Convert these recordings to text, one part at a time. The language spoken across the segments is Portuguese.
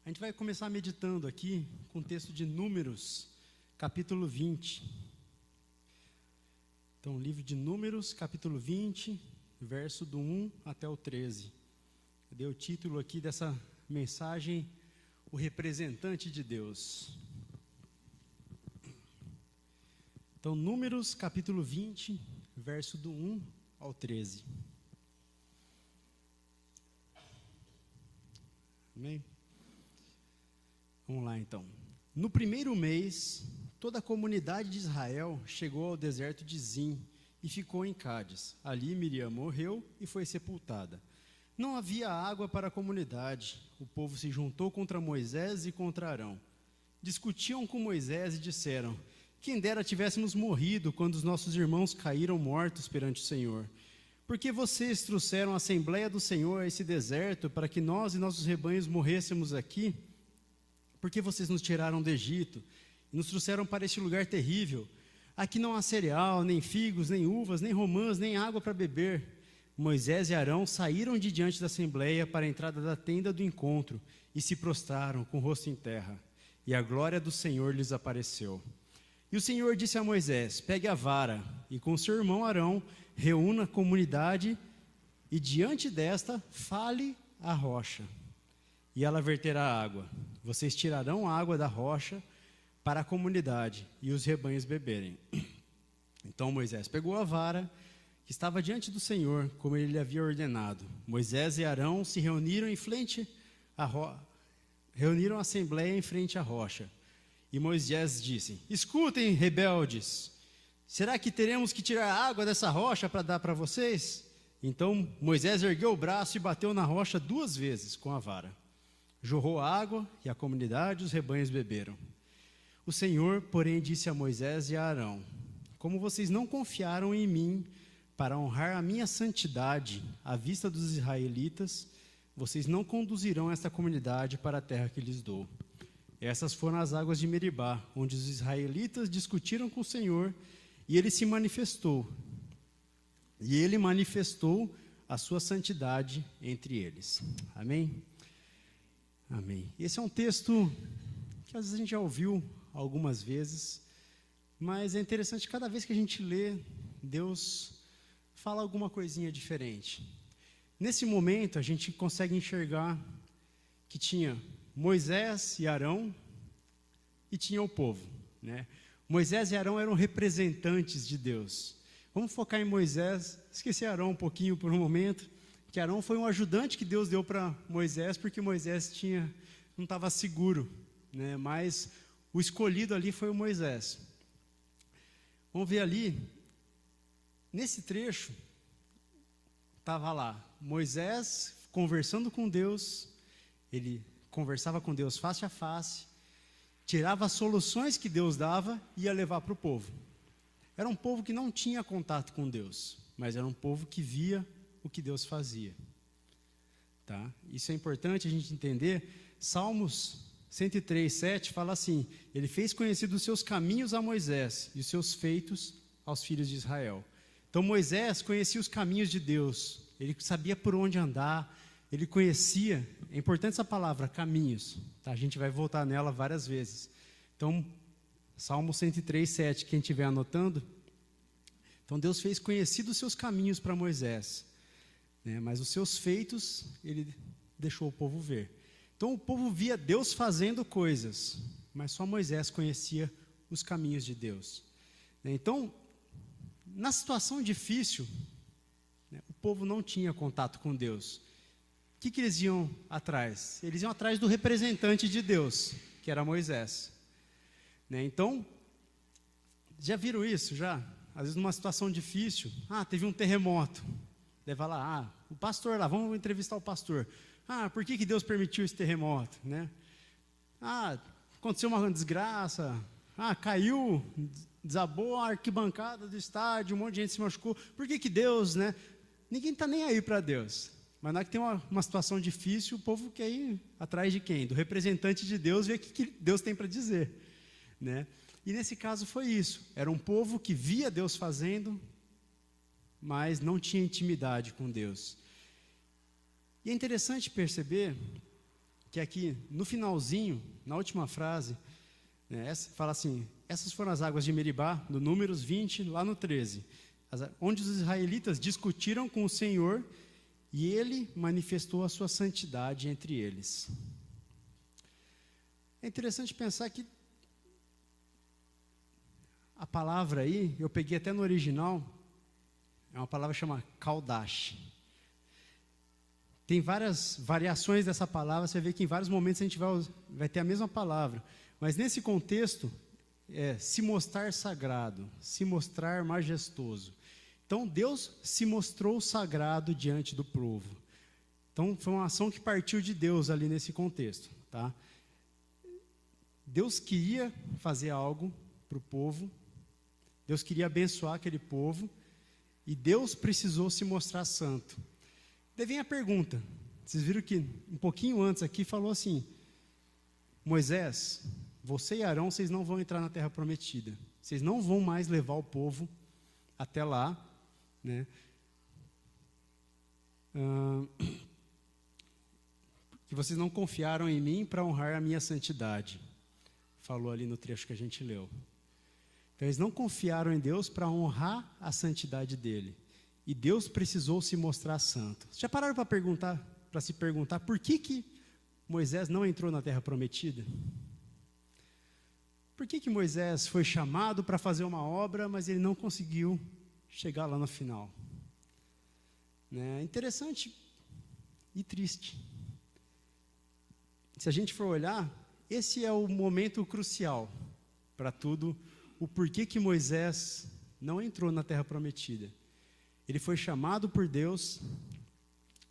A gente vai começar meditando aqui com o texto de Números, capítulo 20. Então, livro de Números, capítulo 20, verso do 1 até o 13. Eu dei o título aqui dessa mensagem, o representante de Deus. Então, Números, capítulo 20, verso do 1 ao 13. Amém? Vamos lá, então. No primeiro mês, toda a comunidade de Israel chegou ao deserto de Zim e ficou em Cádiz. Ali Miriam morreu e foi sepultada. Não havia água para a comunidade. O povo se juntou contra Moisés e contra Arão. Discutiam com Moisés e disseram: quem dera tivéssemos morrido quando os nossos irmãos caíram mortos perante o Senhor. Porque vocês trouxeram a Assembleia do Senhor a esse deserto para que nós e nossos rebanhos morrêssemos aqui? Porque vocês nos tiraram do Egito e nos trouxeram para este lugar terrível? Aqui não há cereal, nem figos, nem uvas, nem romãs, nem água para beber. Moisés e Arão saíram de diante da Assembleia para a entrada da tenda do encontro e se prostraram com o rosto em terra. E a glória do Senhor lhes apareceu. E o Senhor disse a Moisés: pegue a vara e com seu irmão Arão reúna a comunidade e diante desta fale a rocha. E ela verterá água. Vocês tirarão a água da rocha para a comunidade e os rebanhos beberem. Então Moisés pegou a vara que estava diante do Senhor, como ele lhe havia ordenado. Moisés e Arão se reuniram reuniram a assembleia em frente à rocha. E Moisés disse: escutem, rebeldes, será que teremos que tirar a água dessa rocha para dar para vocês? Então Moisés ergueu o braço e bateu na rocha 2 vezes com a vara. Jorrou água e a comunidade e os rebanhos beberam. O Senhor, porém, disse a Moisés e a Arão: como vocês não confiaram em mim para honrar a minha santidade à vista dos israelitas, vocês não conduzirão esta comunidade para a terra que lhes dou. Essas foram as águas de Meribá, onde os israelitas discutiram com o Senhor, e ele se manifestou. E ele manifestou a sua santidade entre eles. Amém? Amém. Esse é um texto que às vezes a gente já ouviu algumas vezes, mas é interessante, cada vez que a gente lê, Deus fala alguma coisinha diferente. Nesse momento, a gente consegue enxergar que tinha Moisés e Arão e tinha o povo, né? Moisés e Arão eram representantes de Deus. Vamos focar em Moisés, esquecer Arão um pouquinho por um momento, que Arão foi um ajudante que Deus deu para Moisés, porque Moisés não estava seguro, né? Mas o escolhido ali foi o Moisés. Vamos ver ali, nesse trecho, estava lá, Moisés conversando com Deus, ele conversava com Deus face a face, tirava as soluções que Deus dava e ia levar para o povo. Era um povo que não tinha contato com Deus, mas era um povo que via o que Deus fazia. Tá? Isso é importante a gente entender. Salmos 103:7 fala assim: ele fez conhecido os seus caminhos a Moisés e os seus feitos aos filhos de Israel. Então Moisés conhecia os caminhos de Deus, ele sabia por onde andar, ele conhecia, é importante essa palavra, caminhos, tá? A gente vai voltar nela várias vezes. Então, Salmo 103:7, quem estiver anotando. Então Deus fez conhecido os seus caminhos para Moisés, né? Mas os seus feitos, ele deixou o povo ver. Então o povo via Deus fazendo coisas, mas só Moisés conhecia os caminhos de Deus. Então, na situação difícil, né, o povo não tinha contato com Deus. O que eles iam atrás? Eles iam atrás do representante de Deus, que era Moisés. Né? Então, já viram isso? Já? Às vezes numa situação difícil, teve um terremoto. Leva lá, o pastor lá, vamos entrevistar o pastor. Por que Deus permitiu esse terremoto? Né? Aconteceu uma desgraça, caiu, desabou a arquibancada do estádio, um monte de gente se machucou. Por que Deus, né? Ninguém está nem aí para Deus. Mas na hora que tem uma situação difícil, o povo quer ir atrás de quem? Do representante de Deus, ver o que Deus tem para dizer. Né? E nesse caso foi isso. Era um povo que via Deus fazendo, mas não tinha intimidade com Deus. E é interessante perceber que aqui no finalzinho, na última frase, né, fala assim: essas foram as águas de Meribá, do Números 20, lá no 13, onde os israelitas discutiram com o Senhor e ele manifestou a sua santidade entre eles. É interessante pensar que a palavra aí, eu peguei até no original, é uma palavra chamada Kaudash. Tem várias variações dessa palavra, você vê que em vários momentos a gente vai ter a mesma palavra. Mas nesse contexto, é se mostrar sagrado, se mostrar majestoso. Então Deus se mostrou sagrado diante do povo. Então foi uma ação que partiu de Deus ali nesse contexto. Tá? Deus queria fazer algo para o povo, Deus queria abençoar aquele povo, e Deus precisou se mostrar santo. Daí vem a pergunta, vocês viram que um pouquinho antes aqui falou assim: Moisés, você e Arão, vocês não vão entrar na terra prometida, vocês não vão mais levar o povo até lá, né? Que vocês não confiaram em mim para honrar a minha santidade. Falou ali no trecho que a gente leu. Então eles não confiaram em Deus para honrar a santidade dele. E Deus precisou se mostrar santo. Já pararam para se perguntar por que Moisés não entrou na terra prometida? Por que Moisés foi chamado para fazer uma obra, mas ele não conseguiu chegar lá no final? Né? Interessante e triste. Se a gente for olhar, esse é o momento crucial para tudo, o porquê que Moisés não entrou na terra prometida. Ele foi chamado por Deus,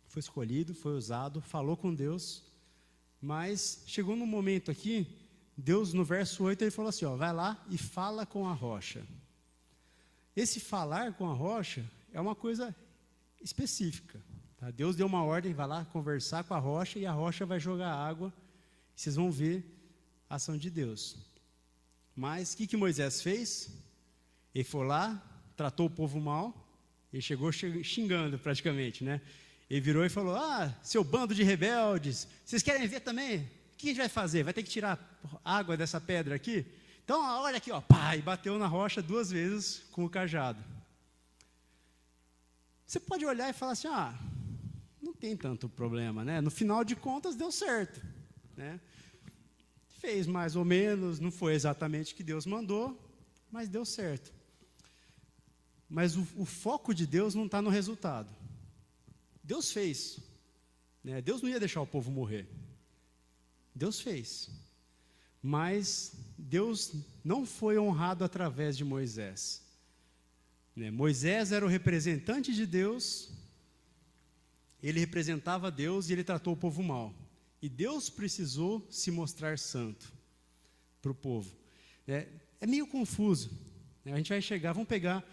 foi escolhido, foi usado, falou com Deus, mas chegou num momento aqui, Deus no verso 8, ele falou assim, vai lá e fala com a rocha. Esse falar com a rocha é uma coisa específica. Tá? Deus deu uma ordem, vai lá conversar com a rocha, e a rocha vai jogar água, e vocês vão ver a ação de Deus. Mas o que Moisés fez? Ele foi lá, tratou o povo mal, ele chegou xingando praticamente, né? Ele virou e falou, seu bando de rebeldes, vocês querem ver também? O que a gente vai fazer? Vai ter que tirar água dessa pedra aqui? Então, olha aqui, pá, e bateu na rocha 2 vezes com o cajado. Você pode olhar e falar assim, não tem tanto problema, né? No final de contas, deu certo, né? Fez mais ou menos, não foi exatamente o que Deus mandou, mas deu certo. Mas o foco de Deus não está no resultado. Deus fez, né? Deus não ia deixar o povo morrer. Deus fez. Mas Deus não foi honrado através de Moisés. Né? Moisés era o representante de Deus, ele representava Deus e ele tratou o povo mal. E Deus precisou se mostrar santo para o povo. É meio confuso. Né? A gente vai chegar, vamos pegar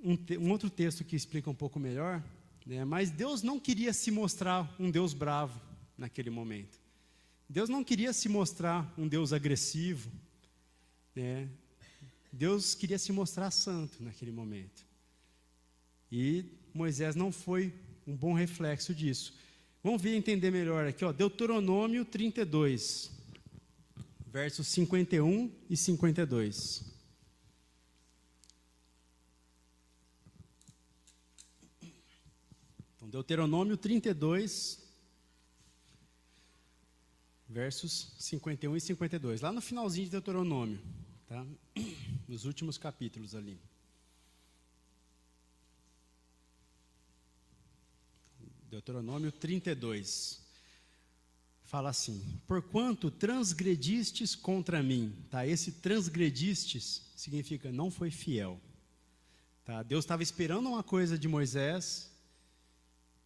um outro texto que explica um pouco melhor, né? Mas Deus não queria se mostrar um Deus bravo naquele momento. Deus não queria se mostrar um Deus agressivo, né? Deus queria se mostrar santo naquele momento. E Moisés não foi um bom reflexo disso. Vamos ver e entender melhor aqui, Deuteronômio 32, versos 51 e 52. Então, Deuteronômio 32, versos 51 e 52. Lá no finalzinho de Deuteronômio, tá? Nos últimos capítulos ali. Deuteronômio 32. Fala assim: porquanto transgredistes contra mim. Tá? Esse transgredistes significa não foi fiel. Tá? Deus estava esperando uma coisa de Moisés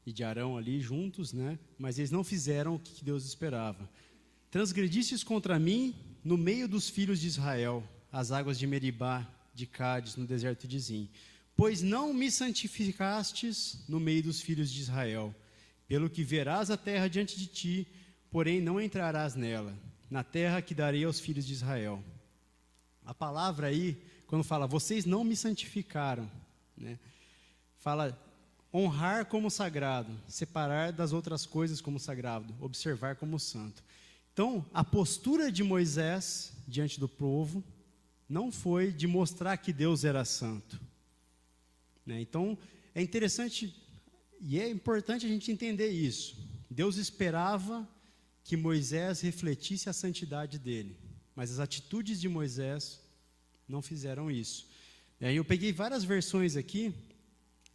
e de Arão ali juntos, né? Mas eles não fizeram o que Deus esperava. Transgredistes contra mim no meio dos filhos de Israel, as águas de Meribá, de Cádiz, no deserto de Zim. Pois não me santificastes no meio dos filhos de Israel. Pelo que verás a terra diante de ti, porém não entrarás nela, na terra que darei aos filhos de Israel. A palavra aí, quando fala, vocês não me santificaram, né? Fala, honrar como sagrado, separar das outras coisas como sagrado, observar como santo. Então, a postura de Moisés diante do povo não foi de mostrar que Deus era santo, né? Então, é interessante e é importante a gente entender isso. Deus esperava que Moisés refletisse a santidade dele, mas as atitudes de Moisés não fizeram isso. E aí eu peguei várias versões aqui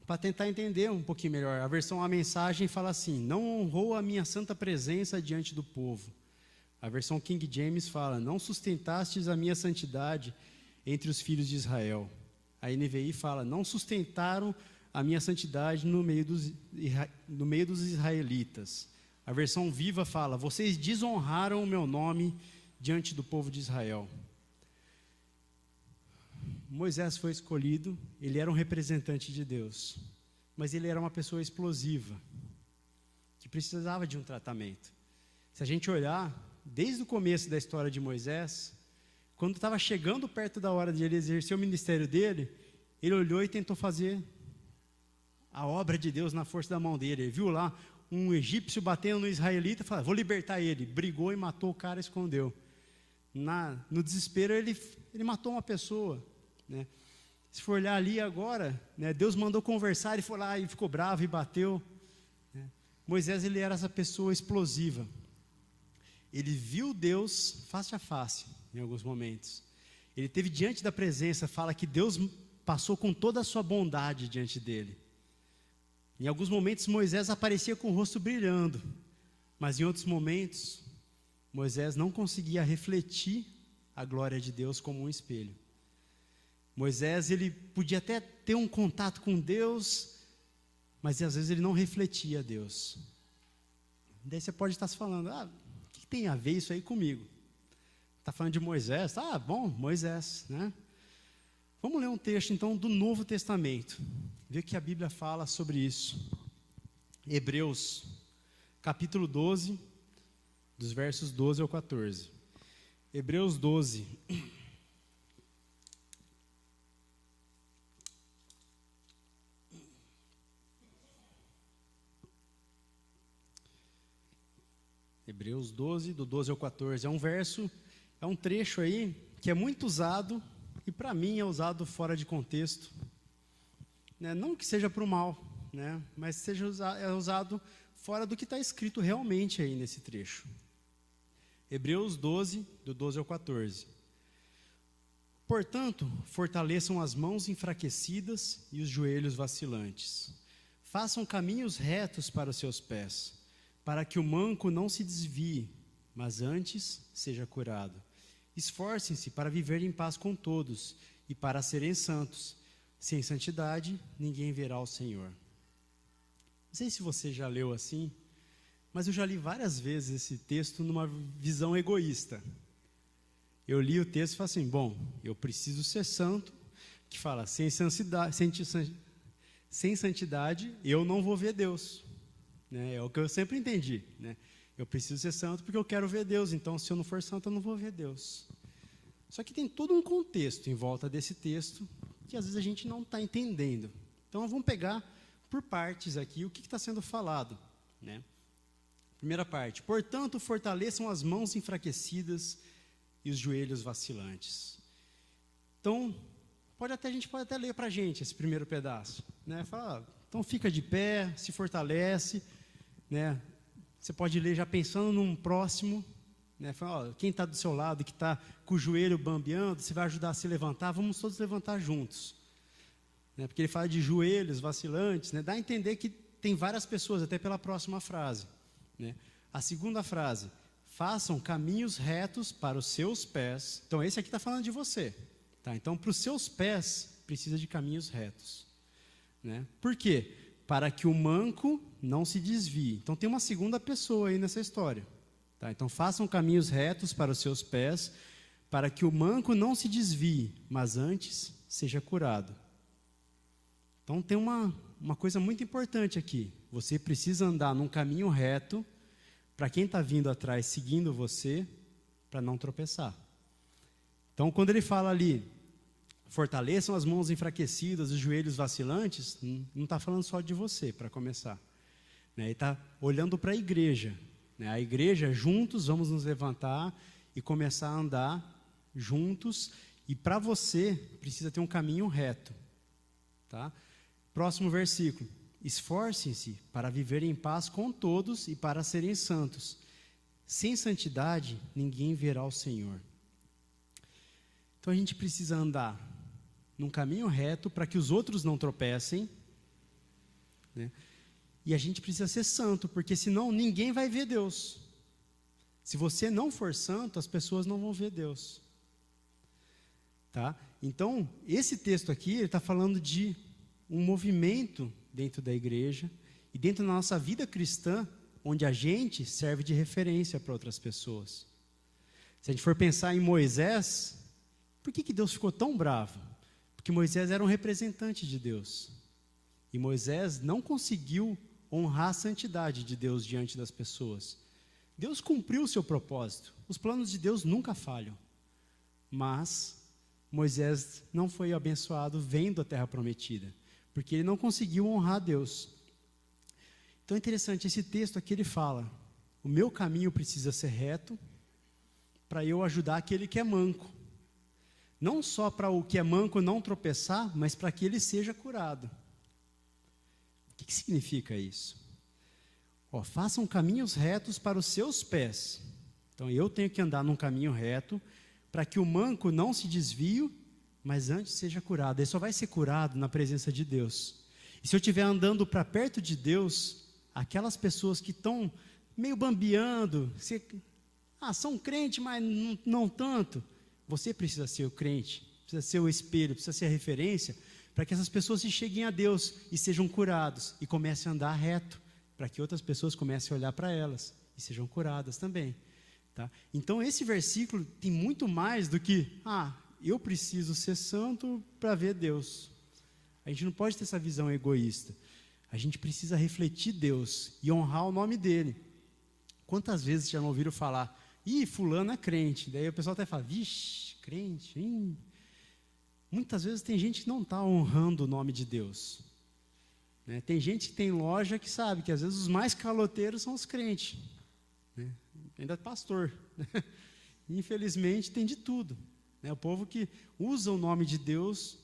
para tentar entender um pouquinho melhor. A versão A Mensagem fala assim: não honrou a minha santa presença diante do povo. A versão King James fala: não sustentastes a minha santidade entre os filhos de Israel. A NVI fala: não sustentaram a minha santidade no meio dos israelitas. A versão Viva fala: vocês desonraram o meu nome diante do povo de Israel. Moisés foi escolhido, ele era um representante de Deus, mas ele era uma pessoa explosiva, que precisava de um tratamento. Se a gente olhar, desde o começo da história de Moisés, quando estava chegando perto da hora de ele exercer o ministério dele, ele olhou e tentou fazer a obra de Deus na força da mão dele. Ele viu lá um egípcio batendo no israelita, falou: vou libertar ele. Brigou e matou o cara e escondeu. No desespero ele matou uma pessoa, né? Se for olhar ali agora, né, Deus mandou conversar, ele foi lá e ficou bravo e bateu, né? Moisés, ele era essa pessoa explosiva. Ele viu Deus face a face em alguns momentos. Ele teve diante da presença, fala que Deus passou com toda a sua bondade diante dele. Em alguns momentos Moisés aparecia com o rosto brilhando, mas em outros momentos Moisés não conseguia refletir a glória de Deus como um espelho. Moisés, ele podia até ter um contato com Deus, mas às vezes ele não refletia a Deus. Daí você pode estar se falando: o que tem a ver isso aí comigo? Está falando de Moisés? Bom, Moisés, né? Vamos ler um texto então do Novo Testamento, ver o que a Bíblia fala sobre isso. Hebreus, capítulo 12, dos versos 12 ao 14. Hebreus 12. Hebreus 12, do 12 ao 14. É um trecho aí que é muito usado, e para mim é usado fora de contexto, né? Não que seja para o mal, né? Mas é usado fora do que está escrito realmente aí nesse trecho. Hebreus 12, do 12 ao 14. Portanto, fortaleçam as mãos enfraquecidas e os joelhos vacilantes. Façam caminhos retos para os seus pés, para que o manco não se desvie, mas antes seja curado. Esforcem-se para viver em paz com todos e para serem santos. Sem santidade, ninguém verá o Senhor. Não sei se você já leu assim, mas eu já li várias vezes esse texto numa visão egoísta. Eu li o texto e falei assim: bom, eu preciso ser santo, que fala, sem santidade eu não vou ver Deus, né? É o que eu sempre entendi, né? Eu preciso ser santo porque eu quero ver Deus, então se eu não for santo eu não vou ver Deus. Só que tem todo um contexto em volta desse texto que às vezes a gente não está entendendo. Então vamos pegar por partes aqui o que está sendo falado, né? Primeira parte: portanto, fortaleçam as mãos enfraquecidas e os joelhos vacilantes. Então, a gente pode até ler para a gente esse primeiro pedaço, né? Fala, então fica de pé, se fortalece, né? Você pode ler já pensando num próximo, né? Fala, quem está do seu lado, que está com o joelho bambeando, você vai ajudar a se levantar, vamos todos levantar juntos, né? Porque ele fala de joelhos vacilantes, né? Dá a entender que tem várias pessoas, até pela próxima frase, né? A segunda frase: façam caminhos retos para os seus pés. Então esse aqui está falando de você, tá? Então para os seus pés precisa de caminhos retos, né? Por quê? Para que o manco não se desvie. Então tem uma segunda pessoa aí nessa história, tá? Então façam caminhos retos para os seus pés, para que o manco não se desvie, mas antes seja curado. Então tem uma coisa muito importante aqui: você precisa andar num caminho reto, para quem está vindo atrás, seguindo você, para não tropeçar. Então quando ele fala ali, fortaleçam as mãos enfraquecidas, os joelhos vacilantes, não está falando só de você, para começar. Ele está olhando para a igreja. A igreja, juntos, vamos nos levantar e começar a andar juntos. E para você, precisa ter um caminho reto. Tá? Próximo versículo. Esforcem-se para viver em paz com todos e para serem santos. Sem santidade, ninguém verá o Senhor. Então a gente precisa andar num caminho reto para que os outros não tropecem, né? E a gente precisa ser santo, porque senão ninguém vai ver Deus. Se você não for santo, as pessoas não vão ver Deus. Tá? Então, esse texto aqui, ele está falando de um movimento dentro da igreja e dentro da nossa vida cristã, onde a gente serve de referência para outras pessoas. Se a gente for pensar em Moisés, por que Deus ficou tão bravo? Porque Moisés era um representante de Deus. E Moisés não conseguiu honrar a santidade de Deus diante das pessoas. Deus cumpriu o seu propósito. Os planos de Deus nunca falham. Mas Moisés não foi abençoado vendo a terra prometida, porque ele não conseguiu honrar Deus. Então é interessante, esse texto aqui ele fala, o meu caminho precisa ser reto, para eu ajudar aquele que é manco. Não só para o que é manco não tropeçar, mas para que ele seja curado. O que significa isso? Façam caminhos retos para os seus pés. Então eu tenho que andar num caminho reto, para que o manco não se desvie, mas antes seja curado. Ele só vai ser curado na presença de Deus. E se eu estiver andando para perto de Deus, aquelas pessoas que estão meio bambeando, são crentes, mas não tanto. Você precisa ser o crente, precisa ser o espelho, precisa ser a referência, para que essas pessoas se cheguem a Deus e sejam curados e comecem a andar reto, para que outras pessoas comecem a olhar para elas e sejam curadas também. Tá? Então esse versículo tem muito mais do que, eu preciso ser santo para ver Deus. A gente não pode ter essa visão egoísta. A gente precisa refletir Deus e honrar o nome dele. Quantas vezes já não ouviram falar, fulano é crente? Daí o pessoal até fala, vixe, crente, Muitas vezes tem gente que não está honrando o nome de Deus. Né? Tem gente que tem loja que sabe que às vezes os mais caloteiros são os crentes. Né? Ainda é pastor. Né? Infelizmente tem de tudo. Né? O povo que usa o nome de Deus,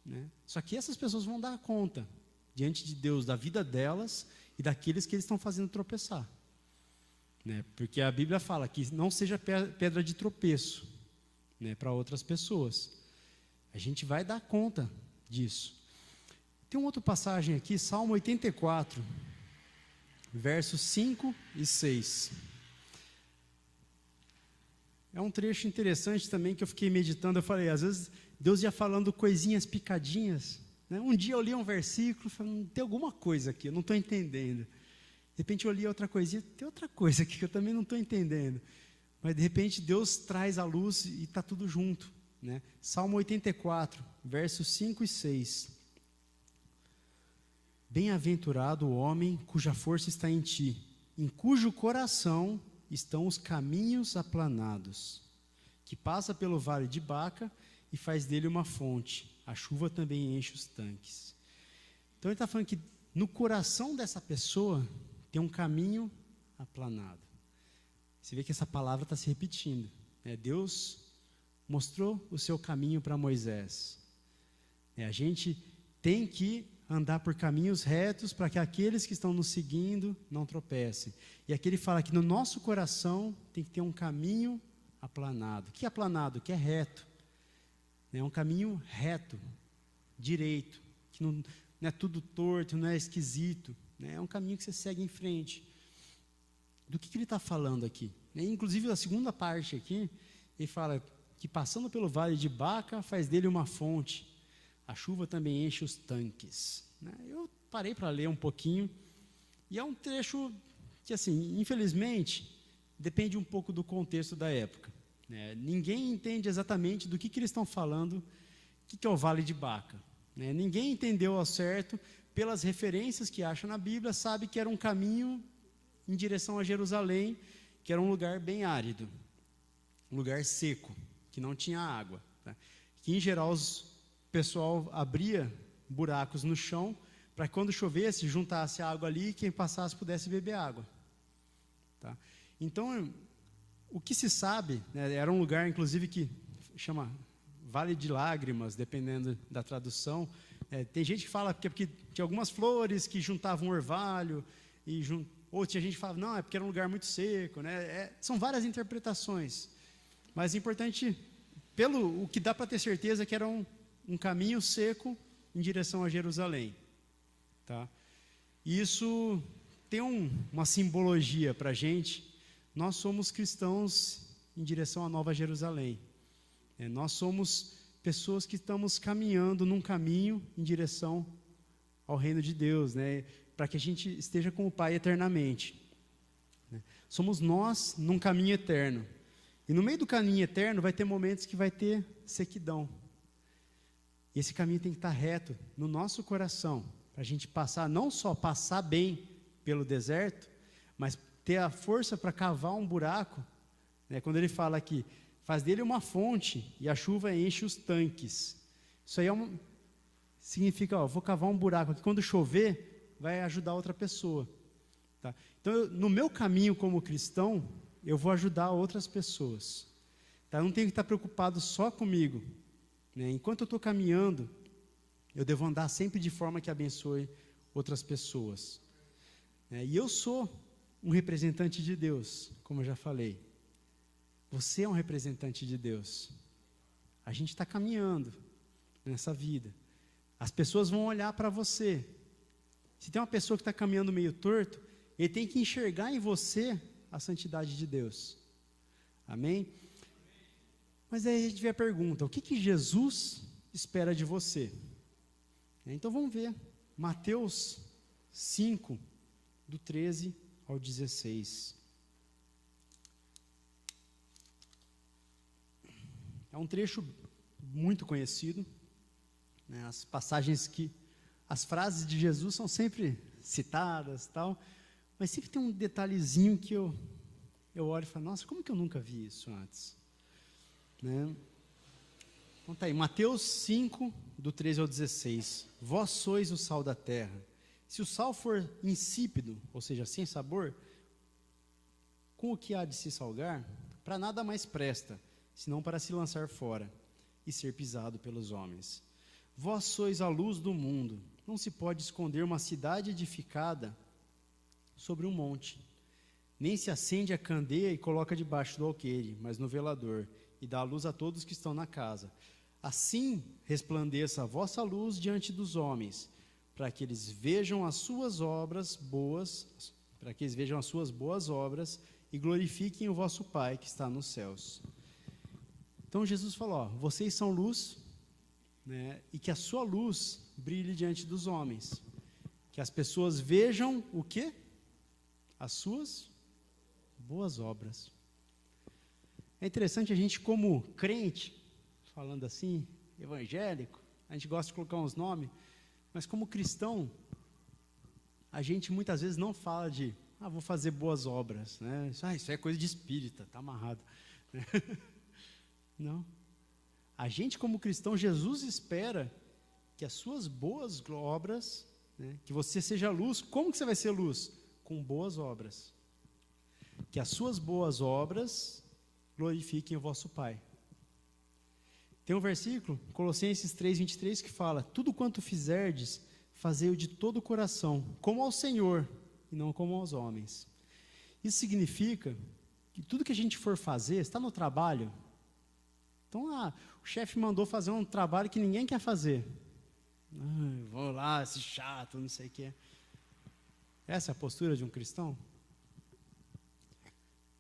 né? Só que essas pessoas vão dar conta diante de Deus da vida delas e daqueles que eles estão fazendo tropeçar. Né? Porque a Bíblia fala que não seja pedra de tropeço, né, para outras pessoas. A gente vai dar conta disso. Tem uma outra passagem aqui, Salmo 84, versos 5 e 6. É um trecho interessante também que eu fiquei meditando. Eu falei, às vezes Deus ia falando coisinhas picadinhas. Né? Um dia eu li um versículo, falei, tem alguma coisa aqui, eu não estou entendendo. De repente eu li outra coisinha, tem outra coisa aqui que eu também não estou entendendo. Mas de repente Deus traz a luz e está tudo junto. Né? Salmo 84, versos 5 e 6. Bem-aventurado o homem cuja força está em ti, em cujo coração estão os caminhos aplanados, que passa pelo vale de Baca e faz dele uma fonte, a chuva também enche os tanques. Então ele está falando que no coração dessa pessoa tem um caminho aplanado. Você vê que essa palavra está se repetindo. Né? Deus mostrou o seu caminho para Moisés. A gente tem que andar por caminhos retos para que aqueles que estão nos seguindo não tropecem. E aqui ele fala que no nosso coração tem que ter um caminho aplanado. Que é aplanado? Que é reto. É um caminho reto, direito, que não é tudo torto, não é esquisito. É um caminho que você segue em frente. Do que ele está falando aqui? Inclusive a segunda parte aqui, ele fala que passando pelo vale de Baca faz dele uma fonte, a chuva também enche os tanques. Eu parei para ler um pouquinho, e é um trecho que, assim, infelizmente, depende um pouco do contexto da época. Ninguém entende exatamente do que eles estão falando, o que é o vale de Baca. Ninguém entendeu ao certo, pelas referências que acha na Bíblia, sabe que era um caminho em direção a Jerusalém, que era um lugar bem árido, um lugar seco, que não tinha água. Tá? Que, em geral, pessoal abria buracos no chão para que quando chovesse, juntasse a água ali e quem passasse pudesse beber água. Tá? Então, o que se sabe, né, era um lugar, inclusive, que chama Vale de Lágrimas, dependendo da tradução. Tem gente que fala que é porque tinha algumas flores que juntavam orvalho, ou tinha gente que fala, não, é porque era um lugar muito seco. Né? São várias interpretações. Mas é importante, o que dá para ter certeza é que era um caminho seco em direção a Jerusalém. Tá? E isso tem uma simbologia para a gente. Nós somos cristãos em direção à Nova Jerusalém. Nós somos pessoas que estamos caminhando num caminho em direção ao reino de Deus, né? Para que a gente esteja com o Pai eternamente. Somos nós num caminho eterno. E no meio do caminho eterno vai ter momentos que vai ter sequidão. E esse caminho tem que estar reto no nosso coração, para a gente passar, não só passar bem pelo deserto, mas ter a força para cavar um buraco. Né? Quando ele fala aqui, faz dele uma fonte e a chuva enche os tanques. Isso aí significa, vou cavar um buraco aqui, quando chover, vai ajudar outra pessoa. Tá? Então, no meu caminho como cristão, eu vou ajudar outras pessoas. Tá? Eu não tenho que estar preocupado só comigo. Né? Enquanto eu estou caminhando, eu devo andar sempre de forma que abençoe outras pessoas. E eu sou um representante de Deus, como eu já falei. Você é um representante de Deus. A gente está caminhando nessa vida. As pessoas vão olhar para você. Se tem uma pessoa que está caminhando meio torto, ele tem que enxergar em você a santidade de Deus. Amém? Mas aí a gente vê a pergunta, o que Jesus espera de você? Então vamos ver. Mateus 5, do 13 ao 16. É um trecho muito conhecido, né? As frases de Jesus são sempre citadas, tal, mas sempre tem um detalhezinho que eu olho e falo, nossa, como que eu nunca vi isso antes? Né? Então tá aí, Mateus 5, do 13 ao 16. Vós sois o sal da terra. Se o sal for insípido, ou seja, sem sabor, com o que há de se salgar, para nada mais presta, senão para se lançar fora e ser pisado pelos homens. Vós sois a luz do mundo. Não se pode esconder uma cidade edificada sobre um monte. Nem se acende a candeia e coloca debaixo do alqueire, mas no velador, e dá a luz a todos que estão na casa. Assim resplandeça a vossa luz diante dos homens, para que eles vejam as suas obras boas, e glorifiquem o vosso Pai que está nos céus. Então Jesus falou, vocês são luz, né, e que a sua luz brilhe diante dos homens. Que as pessoas vejam o quê? As suas boas obras. É interessante a gente como crente, falando assim, evangélico, a gente gosta de colocar uns nomes, mas como cristão, a gente muitas vezes não fala de, vou fazer boas obras, né? Isso é coisa de espírita, está amarrado. Não. A gente como cristão, Jesus espera que as suas boas obras, né, que você seja luz. Como que você vai ser luz? Com boas obras. Que as suas boas obras glorifiquem o vosso Pai. Tem um versículo, Colossenses 3:23, que fala, tudo quanto fizerdes, fazei-o de todo o coração, como ao Senhor, e não como aos homens. Isso significa que tudo que a gente for fazer, está no trabalho. Então, o chefe mandou fazer um trabalho que ninguém quer fazer. Vou lá, esse chato, não sei o que. Essa é a postura de um cristão?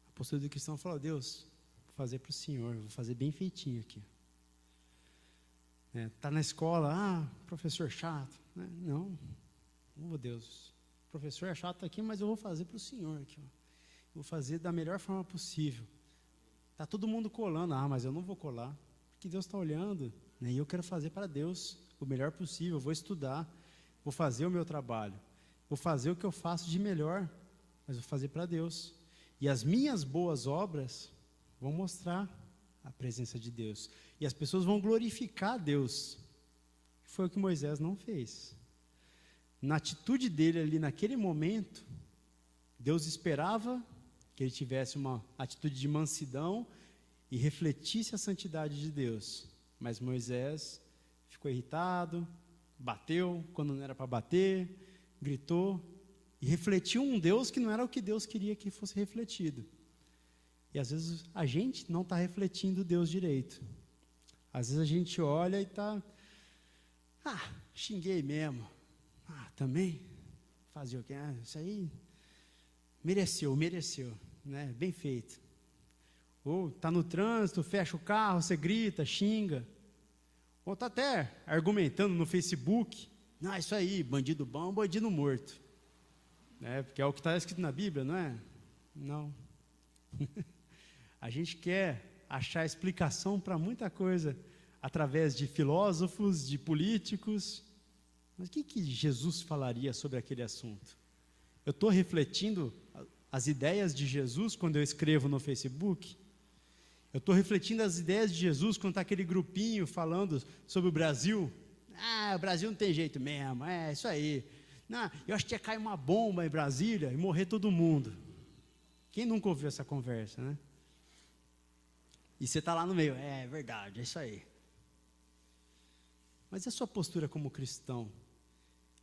A postura do cristão fala, Deus, vou fazer para o Senhor, vou fazer bem feitinho aqui. Está na escola, professor chato. Não, Deus, o professor é chato aqui, mas eu vou fazer para o Senhor aqui. Vou fazer da melhor forma possível. Está todo mundo colando, mas eu não vou colar, porque Deus está olhando, né, e eu quero fazer para Deus o melhor possível, vou estudar, vou fazer o meu trabalho, vou fazer o que eu faço de melhor, mas vou fazer para Deus. E as minhas boas obras vão mostrar a presença de Deus. E as pessoas vão glorificar Deus foi o que Moisés não fez. Na atitude dele ali, naquele momento, Deus esperava que ele tivesse uma atitude de mansidão e refletisse a santidade de Deus. Mas Moisés ficou irritado, bateu quando não era para bater, gritou e refletiu um Deus que não era o que Deus queria que fosse refletido. E às vezes a gente não está refletindo Deus direito. Às vezes a gente olha e está, xinguei mesmo. Também fazia o quê? Isso aí mereceu, né? Bem feito. Ou está no trânsito, fecha o carro, você grita, xinga. Ou está até argumentando no Facebook, isso aí, bandido bom, bandido morto. Porque é o que está escrito na Bíblia, não é? Não. A gente quer achar explicação para muita coisa através de filósofos, de políticos. Mas o que Jesus falaria sobre aquele assunto? Eu estou refletindo as ideias de Jesus quando eu escrevo no Facebook? Eu estou refletindo as ideias de Jesus quando está aquele grupinho falando sobre o Brasil? O Brasil não tem jeito mesmo, é isso aí. Não, eu acho que ia cair uma bomba em Brasília e morrer todo mundo. Quem nunca ouviu essa conversa, né? E você está lá no meio, é verdade, é isso aí. Mas e a sua postura como cristão?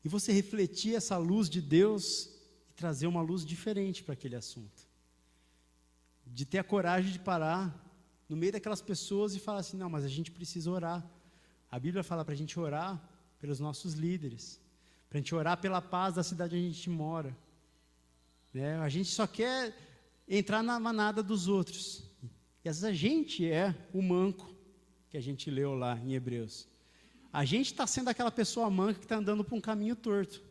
E você refletir essa luz de Deus e trazer uma luz diferente para aquele assunto. De ter a coragem de parar no meio daquelas pessoas e falar assim, não, mas a gente precisa orar. A Bíblia fala para a gente orar pelos nossos líderes, para a gente orar pela paz da cidade onde a gente mora. A gente só quer entrar na manada dos outros. E às vezes a gente é o manco que a gente leu lá em Hebreus. A gente está sendo aquela pessoa manca que está andando por um caminho torto.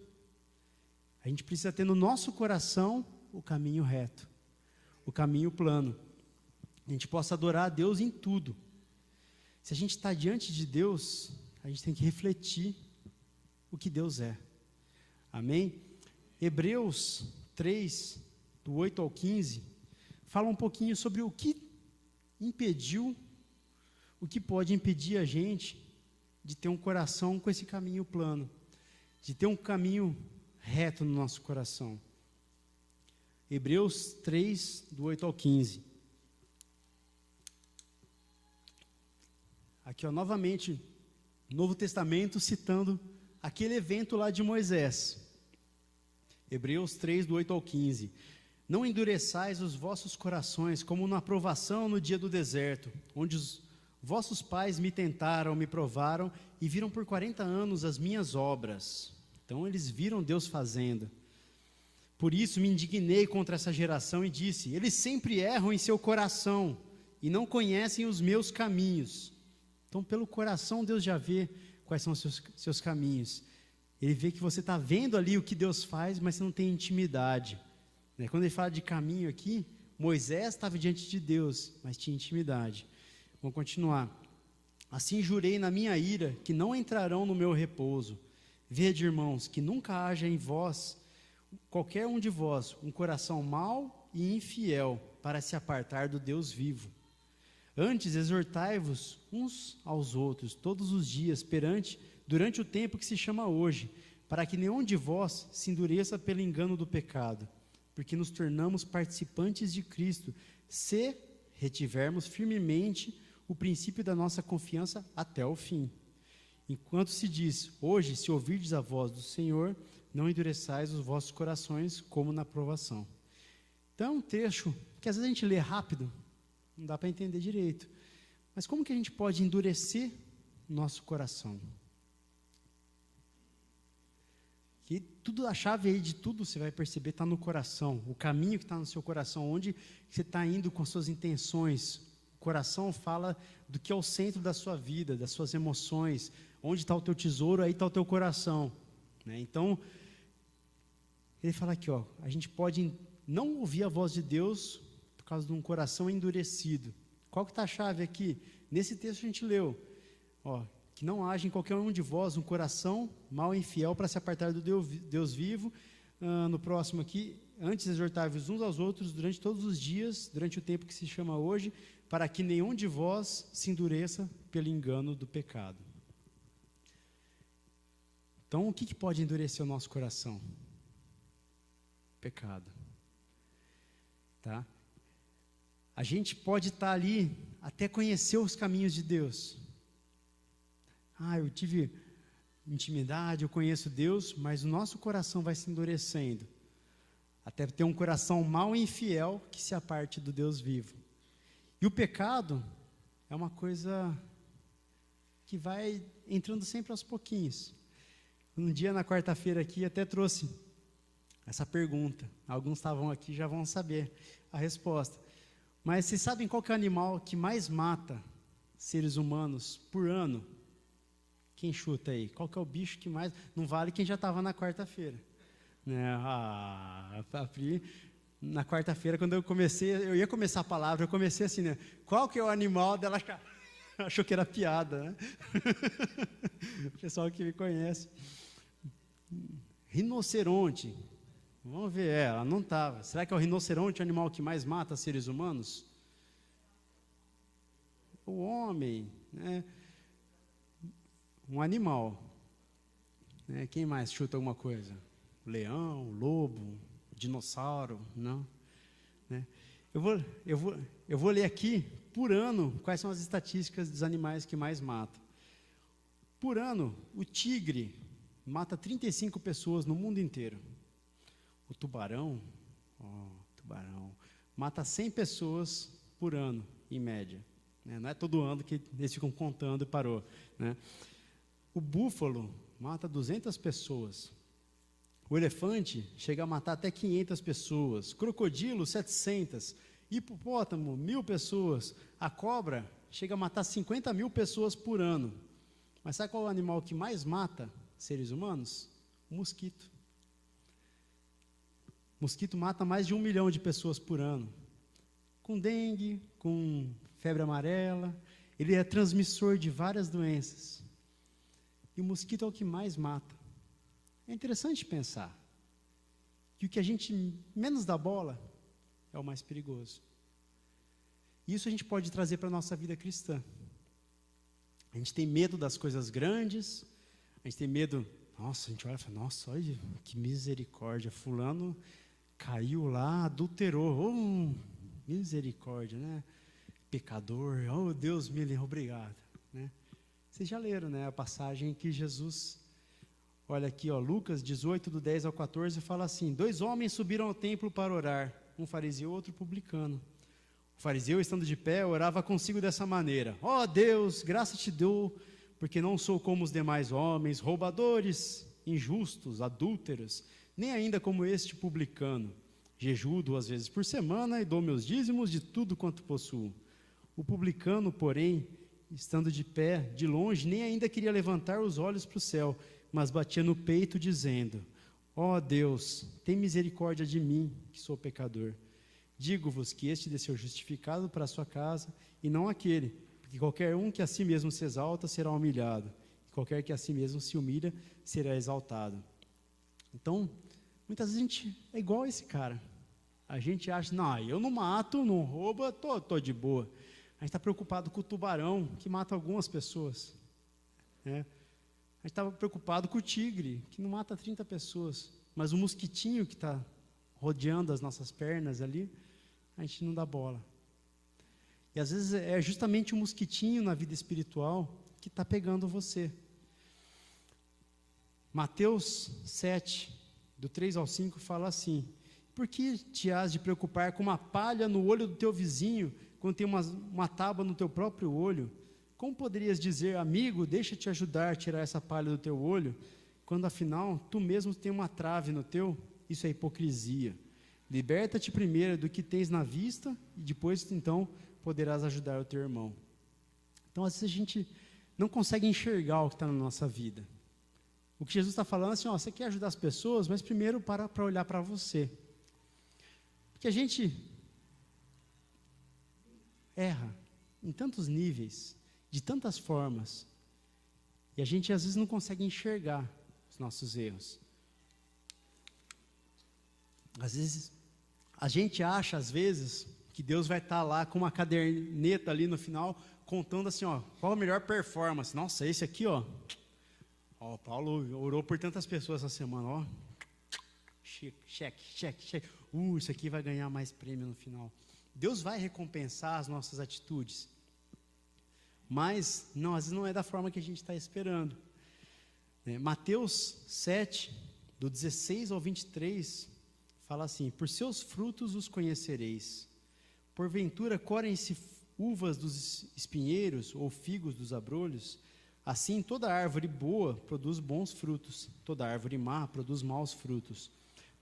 A gente precisa ter no nosso coração o caminho reto, o caminho plano. A gente possa adorar a Deus em tudo. Se a gente está diante de Deus, a gente tem que refletir o que Deus é. Amém? Hebreus 3, do 8 ao 15, fala um pouquinho sobre o que impediu, o que pode impedir a gente de ter um coração com esse caminho plano, de ter um caminho reto no nosso coração. Hebreus 3, do 8 ao 15. Aqui, novamente, Novo Testamento citando aquele evento lá de Moisés. Hebreus 3, do 8 ao 15. Não endureçais os vossos corações, como na provação no dia do deserto, onde os vossos pais me tentaram, me provaram, e viram por 40 anos as minhas obras. Então eles viram Deus fazendo. Por isso me indignei contra essa geração e disse, eles sempre erram em seu coração, e não conhecem os meus caminhos. Então pelo coração Deus já vê quais são os seus caminhos. Ele vê que você está vendo ali o que Deus faz, mas você não tem intimidade. Quando ele fala de caminho aqui, Moisés estava diante de Deus, mas tinha intimidade. Vamos continuar. Assim jurei na minha ira, que não entrarão no meu repouso. Vede, irmãos, que nunca haja em vós, qualquer um de vós, um coração mau e infiel, para se apartar do Deus vivo. Antes exortai-vos uns aos outros, todos os dias, durante o tempo que se chama hoje, para que nenhum de vós se endureça pelo engano do pecado, porque nos tornamos participantes de Cristo, se retivermos firmemente o princípio da nossa confiança até o fim. Enquanto se diz, hoje, se ouvirdes a voz do Senhor, não endureçais os vossos corações, como na provação. Então é um trecho que às vezes a gente lê rápido, não dá para entender direito. Mas como que a gente pode endurecer o nosso coração? Que tudo, a chave aí de tudo, você vai perceber, está no coração. O caminho que está no seu coração, onde você está indo com as suas intenções. O coração fala do que é o centro da sua vida, das suas emoções. Onde está o teu tesouro, aí está o teu coração. Então, ele fala aqui, a gente pode não ouvir a voz de Deus por causa de um coração endurecido. Qual que está a chave aqui? Nesse texto a gente leu, que não haja em qualquer um de vós um coração mau e infiel para se apartar do Deus vivo. No próximo aqui, antes exortai-vos uns aos outros durante todos os dias, durante o tempo que se chama hoje, para que nenhum de vós se endureça pelo engano do pecado. Então, o que pode endurecer o nosso coração? Pecado. Tá? A gente pode estar ali até conhecer os caminhos de Deus. Eu tive intimidade, eu conheço Deus, mas o nosso coração vai se endurecendo. Até ter um coração mau e infiel que se aparte do Deus vivo. E o pecado é uma coisa que vai entrando sempre aos pouquinhos. Um dia na quarta-feira aqui até trouxe essa pergunta. Alguns estavam aqui já vão saber a resposta. Mas vocês sabem qual que é o animal que mais mata seres humanos por ano? Quem chuta aí? Qual que é o bicho que mais... Não vale quem já estava na quarta-feira. Né? A Pri, na quarta-feira, quando eu ia começar a palavra, eu comecei assim, né? Qual que é o animal dela? Achou que era piada, né? O pessoal que me conhece. Rinoceronte. Vamos ver, ela não estava. Será que é o rinoceronte o animal que mais mata seres humanos? O homem, né? Um animal. Né? Quem mais chuta alguma coisa? O leão, o lobo, o dinossauro, não? Né? Eu vou ler aqui, por ano, quais são as estatísticas dos animais que mais matam. Por ano, o tigre mata 35 pessoas no mundo inteiro. O tubarão, mata 100 pessoas por ano, em média. Né? Não é todo ano que eles ficam contando e parou. Né? O búfalo mata 200 pessoas. O elefante chega a matar até 500 pessoas. Crocodilo, 700. Hipopótamo, 1.000 pessoas. A cobra chega a matar 50.000 pessoas por ano. Mas sabe qual é o animal que mais mata seres humanos? O mosquito. O mosquito mata mais de 1 milhão de pessoas por ano. Com dengue, com febre amarela. Ele é transmissor de várias doenças. E o mosquito é o que mais mata. É interessante pensar que o que a gente menos dá bola é o mais perigoso. Isso a gente pode trazer para a nossa vida cristã. A gente tem medo das coisas grandes, a gente tem medo, nossa, a gente olha e fala, nossa, olha que misericórdia, fulano caiu lá, adulterou, misericórdia, né? Pecador, oh Deus me livre, obrigado. Né? Vocês já leram, né, a passagem que Jesus, olha aqui, Lucas 18, do 10 ao 14, fala assim, 2 homens subiram ao templo para orar, um fariseu e outro publicano. O fariseu, estando de pé, orava consigo dessa maneira, Deus, graça te dou, porque não sou como os demais homens, roubadores, injustos, adúlteros, nem ainda como este publicano. Jejuo 2 vezes por semana e dou meus dízimos de tudo quanto possuo. O publicano, porém, estando de pé, de longe, nem ainda queria levantar os olhos para o céu, mas batia no peito, dizendo, Deus, tem misericórdia de mim, que sou pecador. Digo-vos que este desceu justificado para a sua casa, e não aquele, porque qualquer um que a si mesmo se exalta, será humilhado, e qualquer que a si mesmo se humilha, será exaltado. Então, muitas vezes a gente é igual a esse cara. A gente acha, não, eu não mato, não roubo, tô de boa. A gente está preocupado com o tubarão, que mata algumas pessoas. Né? A gente estava preocupado com o tigre, que não mata 30 pessoas. Mas o mosquitinho que está rodeando as nossas pernas ali, a gente não dá bola. E às vezes é justamente o mosquitinho na vida espiritual que está pegando você. Mateus 7, do 3 ao 5, fala assim, por que te has de preocupar com uma palha no olho do teu vizinho, quando tem uma tábua no teu próprio olho? Como poderias dizer, amigo, deixa-te ajudar a tirar essa palha do teu olho, quando afinal tu mesmo tem uma trave no teu? Isso é hipocrisia. Liberta-te primeiro do que tens na vista, e depois então poderás ajudar o teu irmão. Então às vezes a gente não consegue enxergar o que está na nossa vida. O que Jesus está falando é assim, você quer ajudar as pessoas, mas primeiro para olhar para você. Porque a gente erra em tantos níveis, de tantas formas, e a gente às vezes não consegue enxergar os nossos erros. Às vezes, a gente acha, às vezes, que Deus vai estar lá com uma caderneta ali no final, contando assim, qual a melhor performance. Nossa, esse aqui, Ó, Paulo orou por tantas pessoas essa semana, ó. Cheque. Isso aqui vai ganhar mais prêmio no final. Deus vai recompensar as nossas atitudes. Mas, não, às vezes não é da forma que a gente está esperando. Mateus 7, do 16 ao 23, fala assim: por seus frutos os conhecereis. Porventura colhem-se uvas dos espinheiros ou figos dos abrolhos? Assim toda árvore boa produz bons frutos, toda árvore má produz maus frutos.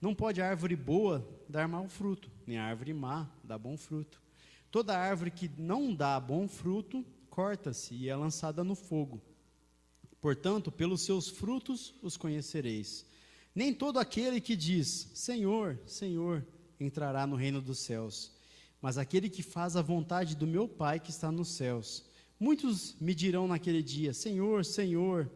Não pode a árvore boa dar mau fruto, nem a árvore má dar bom fruto. Toda árvore que não dá bom fruto, corta-se e é lançada no fogo. Portanto, pelos seus frutos os conhecereis. Nem todo aquele que diz, Senhor, Senhor, entrará no reino dos céus, mas aquele que faz a vontade do meu Pai que está nos céus. Muitos me dirão naquele dia, Senhor, Senhor,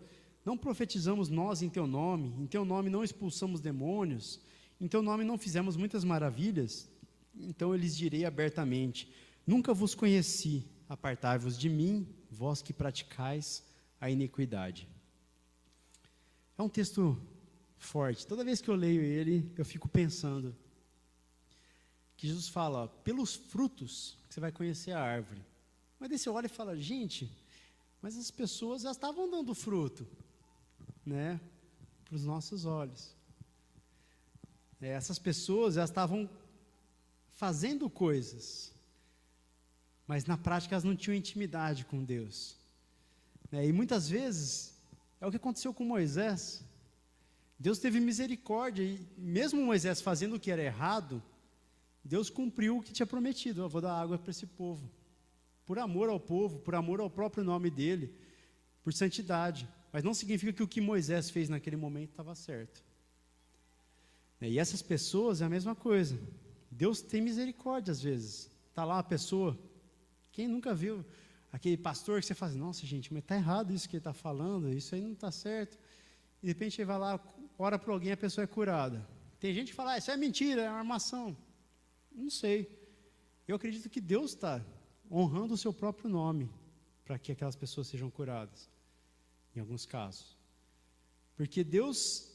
não profetizamos nós em teu nome não expulsamos demônios, em teu nome não fizemos muitas maravilhas? Então eu lhes direi abertamente, nunca vos conheci, apartai-vos de mim, vós que praticais a iniquidade. É um texto forte, toda vez que eu leio ele, eu fico pensando, que Jesus fala, pelos frutos que você vai conhecer a árvore. Mas daí você olha e fala, gente, mas as pessoas já estavam dando fruto, né, para os nossos olhos. Essas pessoas já estavam fazendo coisas, mas na prática elas não tinham intimidade com Deus. E muitas vezes, é o que aconteceu com Moisés. Deus teve misericórdia, e mesmo Moisés fazendo o que era errado, Deus cumpriu o que tinha prometido, eu vou dar água para esse povo. Por amor ao povo, por amor ao próprio nome dele, por santidade. Mas não significa que o que Moisés fez naquele momento estava certo. E essas pessoas é a mesma coisa. Deus tem misericórdia às vezes. Está lá uma pessoa, quem nunca viu aquele pastor que você fala, nossa gente, mas está errado isso que ele está falando, isso aí não está certo. E de repente ele vai lá, ora para alguém, a pessoa é curada. Tem gente que fala, isso é mentira, é uma armação. Não sei. Eu acredito que Deus está honrando o seu próprio nome para que aquelas pessoas sejam curadas, em alguns casos. Porque Deus,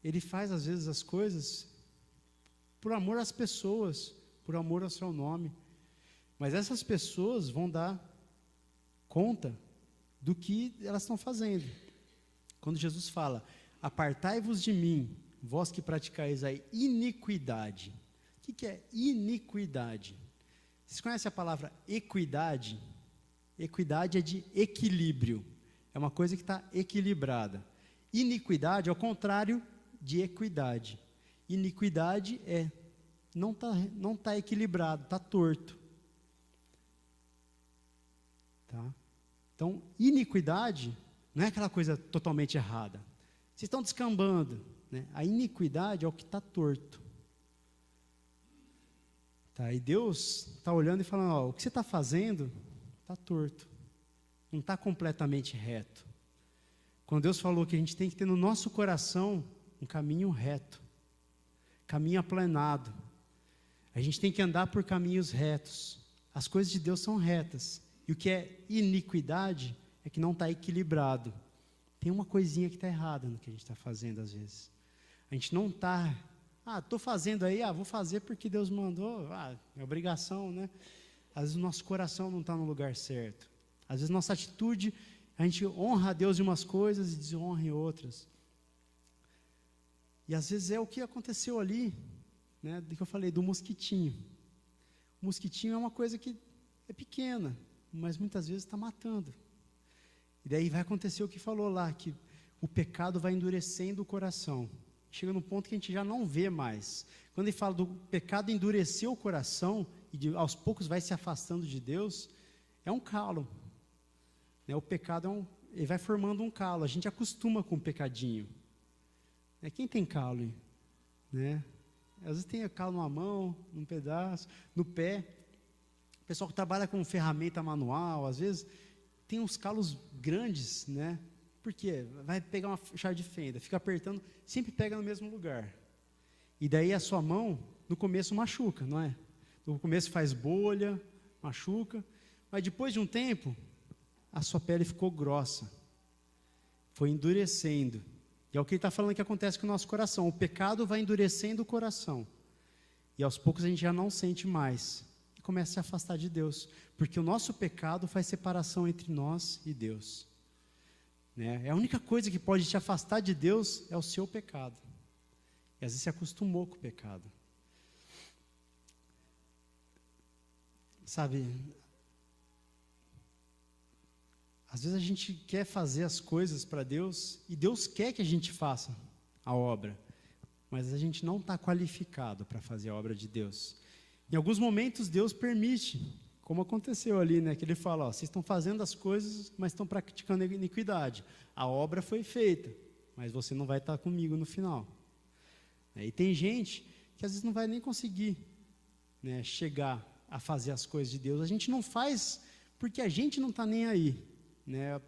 Ele faz às vezes as coisas por amor às pessoas, por amor ao seu nome. Mas essas pessoas vão dar conta do que elas estão fazendo. Quando Jesus fala, apartai-vos de mim, vós que praticais a iniquidade. O que é iniquidade? Vocês conhecem a palavra equidade? Equidade é de equilíbrio. É uma coisa que está equilibrada. Iniquidade é o contrário de equidade. Iniquidade é não tá equilibrado, está torto. Tá? Então, iniquidade não é aquela coisa totalmente errada. Vocês estão descambando, né? A iniquidade é o que está torto. Tá? E Deus está olhando e falando, ó, o que você está fazendo está torto. Não está completamente reto. Quando Deus falou que a gente tem que ter no nosso coração um caminho reto, caminho aplanado. A gente tem que andar por caminhos retos. As coisas de Deus são retas. E o que é iniquidade é que não está equilibrado. Tem uma coisinha que está errada no que a gente está fazendo às vezes. A gente não está, estou fazendo aí, vou fazer porque Deus mandou, é obrigação, né? Às vezes o nosso coração não está no lugar certo. Às vezes nossa atitude, a gente honra a Deus em umas coisas e desonra em outras. E às vezes é o que aconteceu ali, né, do que eu falei, do mosquitinho. O mosquitinho é uma coisa que é pequena, mas muitas vezes está matando. E daí vai acontecer o que falou lá, que o pecado vai endurecendo o coração. Chega no ponto que a gente já não vê mais. Quando ele fala do pecado endurecer o coração, e aos poucos vai se afastando de Deus, é um calo. Né? O pecado ele vai formando um calo, a gente acostuma com o pecadinho. Quem tem calo? Né? Às vezes tem calo numa mão, num pedaço, no pé. O pessoal que trabalha com ferramenta manual, às vezes tem uns calos grandes, né? Por quê? Vai pegar uma chave de fenda, fica apertando, sempre pega no mesmo lugar. E daí a sua mão, no começo machuca, não é? No começo faz bolha, machuca, mas depois de um tempo, a sua pele ficou grossa. foi endurecendo. E é o que ele está falando que acontece com o nosso coração. O pecado vai endurecendo o coração. E aos poucos a gente já não sente mais. E começa a se afastar de Deus. Porque o nosso pecado faz separação entre nós e Deus. Né? A única coisa que pode te afastar de Deus é o seu pecado. E às vezes você acostumou com o pecado. Sabe, às vezes a gente quer fazer as coisas para Deus, e Deus quer que a gente faça a obra, mas a gente não está qualificado para fazer a obra de Deus. Em alguns momentos Deus permite, como aconteceu ali, né, que ele fala, ó, vocês estão fazendo as coisas, mas estão praticando iniquidade. A obra foi feita, mas você não vai estar comigo no final. E tem gente que às vezes não vai nem conseguir, né, chegar a fazer as coisas de Deus. A gente não faz porque a gente não está nem aí, né?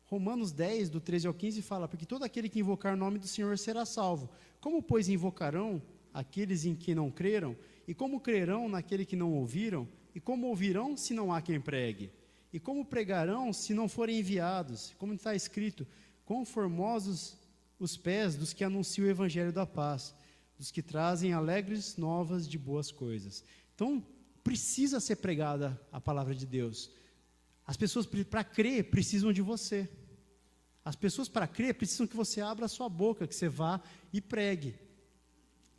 Romanos 10, do 13 ao 15 fala, porque todo aquele que invocar o nome do Senhor será salvo. Como, pois, invocarão aqueles em que não creram? E como crerão naquele que não ouviram? E como ouvirão se não há quem pregue? E como pregarão se não forem enviados? Como está escrito, quão formosos os pés dos que anunciam o evangelho da paz, dos que trazem alegres novas de boas coisas. Então, precisa ser pregada a palavra de Deus. As pessoas, para crer, precisam de você. As pessoas, para crer, precisam que você abra a sua boca, que você vá e pregue.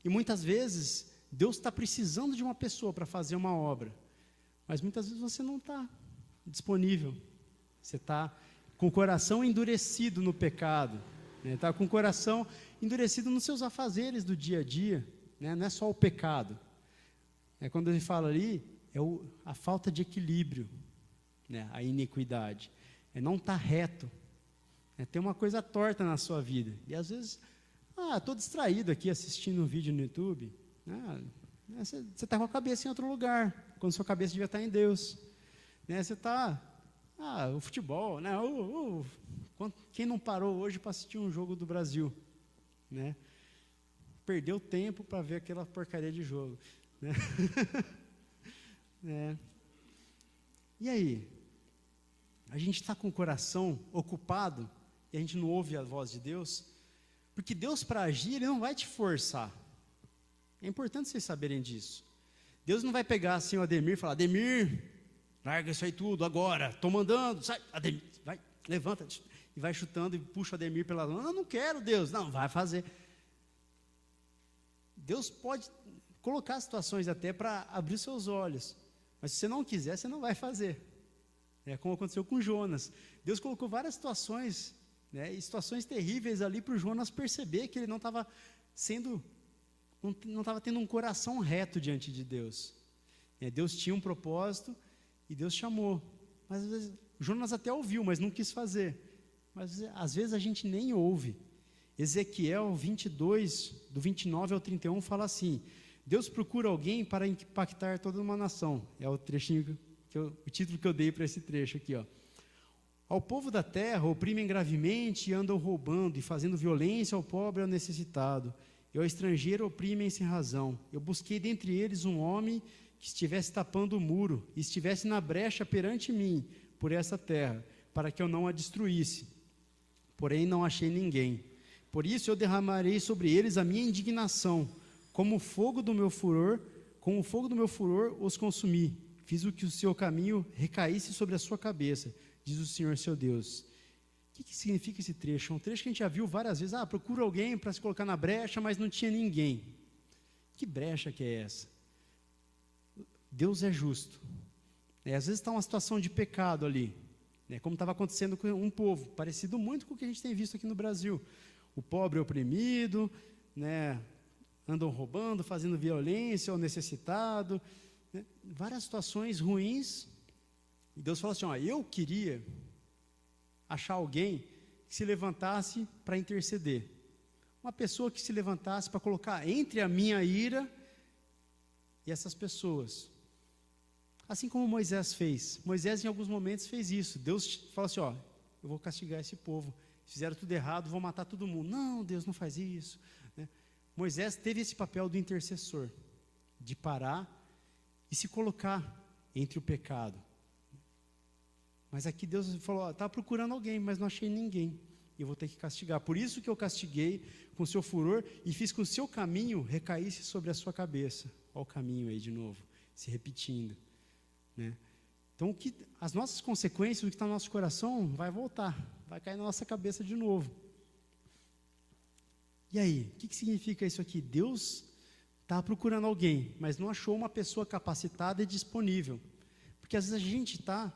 E muitas vezes, Deus está precisando de uma pessoa para fazer uma obra. Mas muitas vezes você não está disponível. Você está com o coração endurecido no pecado. Está com o coração endurecido nos seus afazeres do dia a dia. Né? Não é só o pecado. Quando ele fala ali, a falta de equilíbrio, né? A iniquidade. Não estar reto. Tem uma coisa torta na sua vida. E às vezes, estou distraído aqui assistindo um vídeo no YouTube. Você está com a cabeça em outro lugar, quando sua cabeça devia estar em Deus. Você está, o futebol, né? Quem não parou hoje para assistir um jogo do Brasil? Né? Perdeu tempo para ver aquela porcaria de jogo. Né? E aí? A gente está com o coração ocupado e a gente não ouve a voz de Deus? Porque Deus, para agir, Ele não vai te forçar. É importante vocês saberem disso. Deus não vai pegar assim o Ademir e falar, Ademir, larga isso aí tudo agora, estou mandando, sai, Ademir, vai, levanta, e vai chutando e puxa o Ademir pela mão. Não quero, Deus, não, vai fazer. Deus pode colocar situações até para abrir seus olhos, mas se você não quiser, você não vai fazer. Como aconteceu com Jonas. Deus colocou várias situações, né, e situações terríveis ali para o Jonas perceber que ele não estava tendo um coração reto diante de Deus. Deus tinha um propósito e Deus chamou. Mas às vezes, Jonas até ouviu, mas não quis fazer. Mas às vezes a gente nem ouve. Ezequiel 22, do 29 ao 31, fala assim, Deus procura alguém para impactar toda uma nação. É o trechinho, o título que eu dei para esse trecho aqui. Ao povo da terra oprimem gravemente e andam roubando e fazendo violência ao pobre e ao necessitado. E ao estrangeiro oprimem sem razão. Eu busquei dentre eles um homem que estivesse tapando o muro e estivesse na brecha perante mim, por essa terra, para que eu não a destruísse. Porém não achei ninguém. Por isso eu derramarei sobre eles a minha indignação, com o fogo do meu furor os consumi. Fiz o que o seu caminho recaísse sobre a sua cabeça, diz o Senhor seu Deus. O que significa esse trecho? É um trecho que a gente já viu várias vezes. Procura alguém para se colocar na brecha, mas não tinha ninguém. Que brecha que é essa? Deus é justo. Às vezes está uma situação de pecado ali, como estava acontecendo com um povo, parecido muito com o que a gente tem visto aqui no Brasil. O pobre oprimido, andam roubando, fazendo violência ao necessitado, várias situações ruins. E Deus fala assim, eu queria achar alguém que se levantasse para interceder. Uma pessoa que se levantasse para colocar entre a minha ira e essas pessoas. Assim como Moisés fez. Moisés em alguns momentos fez isso. Deus fala assim, eu vou castigar esse povo. Fizeram tudo errado, vou matar todo mundo. Não, Deus não faz isso. Moisés teve esse papel do intercessor, de parar e se colocar entre o pecado. Mas aqui Deus falou, estava procurando alguém, mas não achei ninguém. e eu vou ter que castigar. Por isso que eu castiguei com seu furor e fiz com que o seu caminho recaísse sobre a sua cabeça. Olha o caminho aí de novo, se repetindo, né? Então, as nossas consequências, o que está no nosso coração, vai voltar, vai cair na nossa cabeça de novo. E aí, o que significa isso aqui? Deus está procurando alguém, mas não achou uma pessoa capacitada e disponível. Porque às vezes a gente está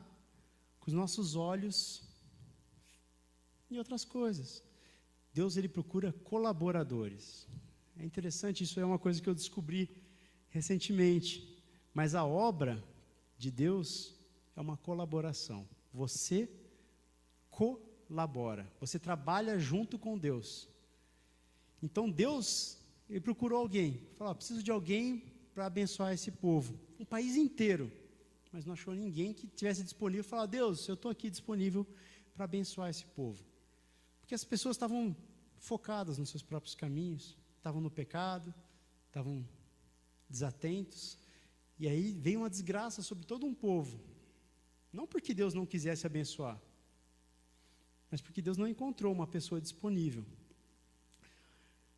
com os nossos olhos em outras coisas. Deus, ele procura colaboradores. É interessante, isso é uma coisa que eu descobri recentemente. Mas a obra de Deus é uma colaboração. Você colabora, você trabalha junto com Deus. Então Deus, ele procurou alguém, falou, preciso de alguém para abençoar esse povo, um país inteiro, mas não achou ninguém que tivesse disponível, falou, Deus, eu estou aqui disponível para abençoar esse povo, porque as pessoas estavam focadas nos seus próprios caminhos, estavam no pecado, estavam desatentos, e aí veio uma desgraça sobre todo um povo, não porque Deus não quisesse abençoar, mas porque Deus não encontrou uma pessoa disponível.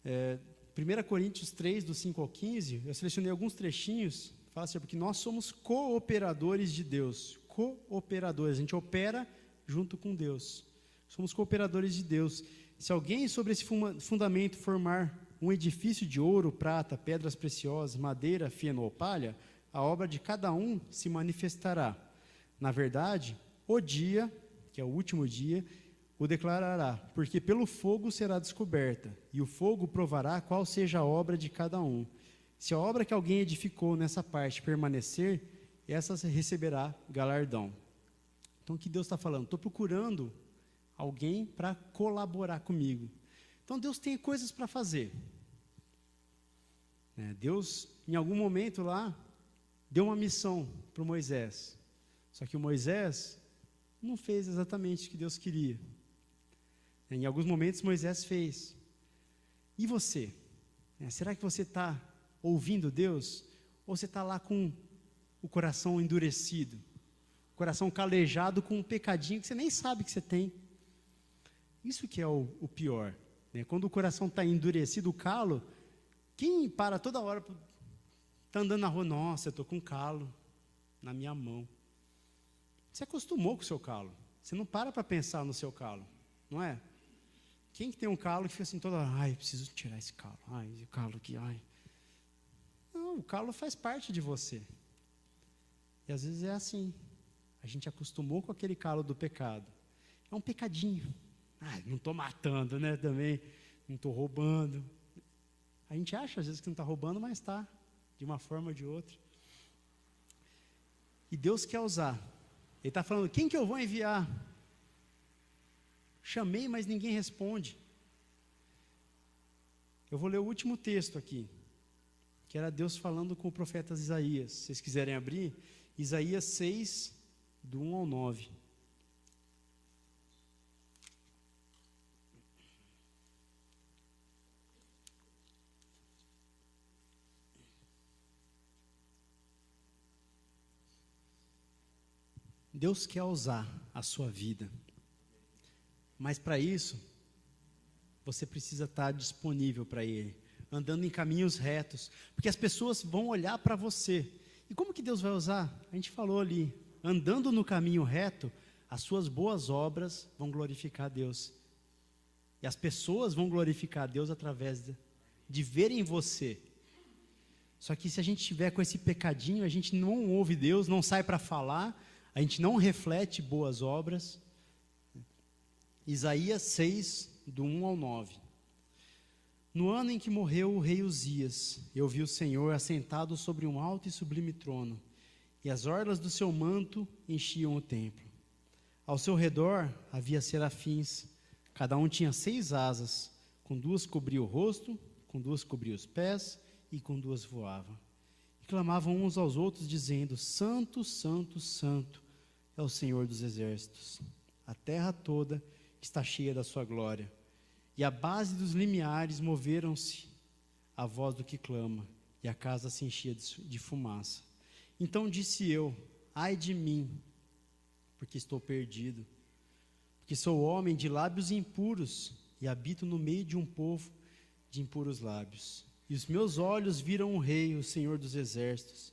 1 Coríntios 3, do 5 ao 15, eu selecionei alguns trechinhos, fala assim, porque nós somos cooperadores de Deus, cooperadores, a gente opera junto com Deus, somos cooperadores de Deus. Se alguém sobre esse fundamento formar um edifício de ouro, prata, pedras preciosas, madeira, feno ou palha, a obra de cada um se manifestará. Na verdade, o dia, que é o último dia, o declarará, porque pelo fogo será descoberta, e o fogo provará qual seja a obra de cada um. Se a obra que alguém edificou nessa parte permanecer, essa receberá galardão. Então, o que Deus está falando? Estou procurando alguém para colaborar comigo. Então, Deus tem coisas para fazer. Deus, em algum momento lá, deu uma missão para o Moisés. Só que o Moisés não fez exatamente o que Deus queria. Em alguns momentos Moisés fez. E você? Será que você está ouvindo Deus? Ou você está lá com o coração endurecido? O coração calejado com um pecadinho que você nem sabe que você tem? Isso que é o pior. Quando o coração está endurecido, o calo, quem para toda hora, está andando na rua, nossa, eu estou com calo na minha mão. Você acostumou com o seu calo. Você não para pensar no seu calo, não é? Quem que tem um calo que fica assim toda hora, ai, preciso tirar esse calo, ai, o calo aqui, ai. Não, o calo faz parte de você. E às vezes é assim, a gente acostumou com aquele calo do pecado. É um pecadinho. Ai, não estou matando, né, também, não estou roubando. A gente acha às vezes que não está roubando, mas está, de uma forma ou de outra. E Deus quer usar. Ele está falando, quem que eu vou enviar? Chamei, mas ninguém responde. Eu vou ler o último texto aqui, que era Deus falando com o profeta Isaías. Se vocês quiserem abrir, Isaías 6, do 1 ao 9. Deus quer usar a sua vida. Mas para isso, você precisa estar disponível para Ele, andando em caminhos retos, porque as pessoas vão olhar para você. E como que Deus vai usar? A gente falou ali, andando no caminho reto, as suas boas obras vão glorificar a Deus. E as pessoas vão glorificar a Deus através de verem você. Só que se a gente estiver com esse pecadinho, a gente não ouve Deus, não sai para falar, a gente não reflete boas obras. Isaías 6, do 1 ao 9. No ano em que morreu o rei Uzias, eu vi o Senhor assentado sobre um alto e sublime trono, e as orlas do seu manto enchiam o templo. Ao seu redor havia serafins, cada um tinha 6 asas, com 2 cobria o rosto, com 2 cobria os pés, e com 2 voava. E clamavam uns aos outros, dizendo, Santo, Santo, Santo é o Senhor dos exércitos. A terra toda está cheia da sua glória. E a base dos limiares moveram-se a voz do que clama, e a casa se enchia de fumaça. Então disse eu, ai de mim, porque estou perdido, porque sou homem de lábios impuros e habito no meio de um povo de impuros lábios. E os meus olhos viram o Rei, o Senhor dos Exércitos.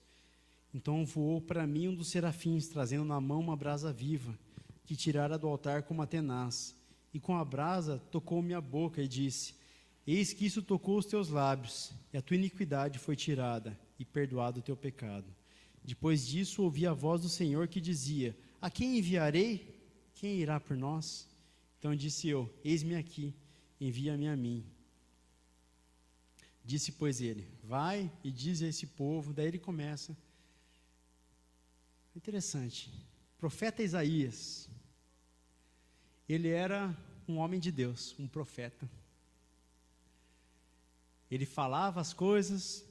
Então voou para mim um dos serafins, trazendo na mão uma brasa viva, que tirara do altar com uma tenaz. E com a brasa tocou minha boca e disse: eis que isso tocou os teus lábios, e a tua iniquidade foi tirada, e perdoado o teu pecado. Depois disso ouvi a voz do Senhor que dizia: a quem enviarei? Quem irá por nós? Então disse eu: eis-me aqui, envia-me a mim. Disse, pois, ele: vai e dize a esse povo. Daí ele começa. Interessante. Profeta Isaías, ele era um homem de Deus, um profeta. Ele falava as coisas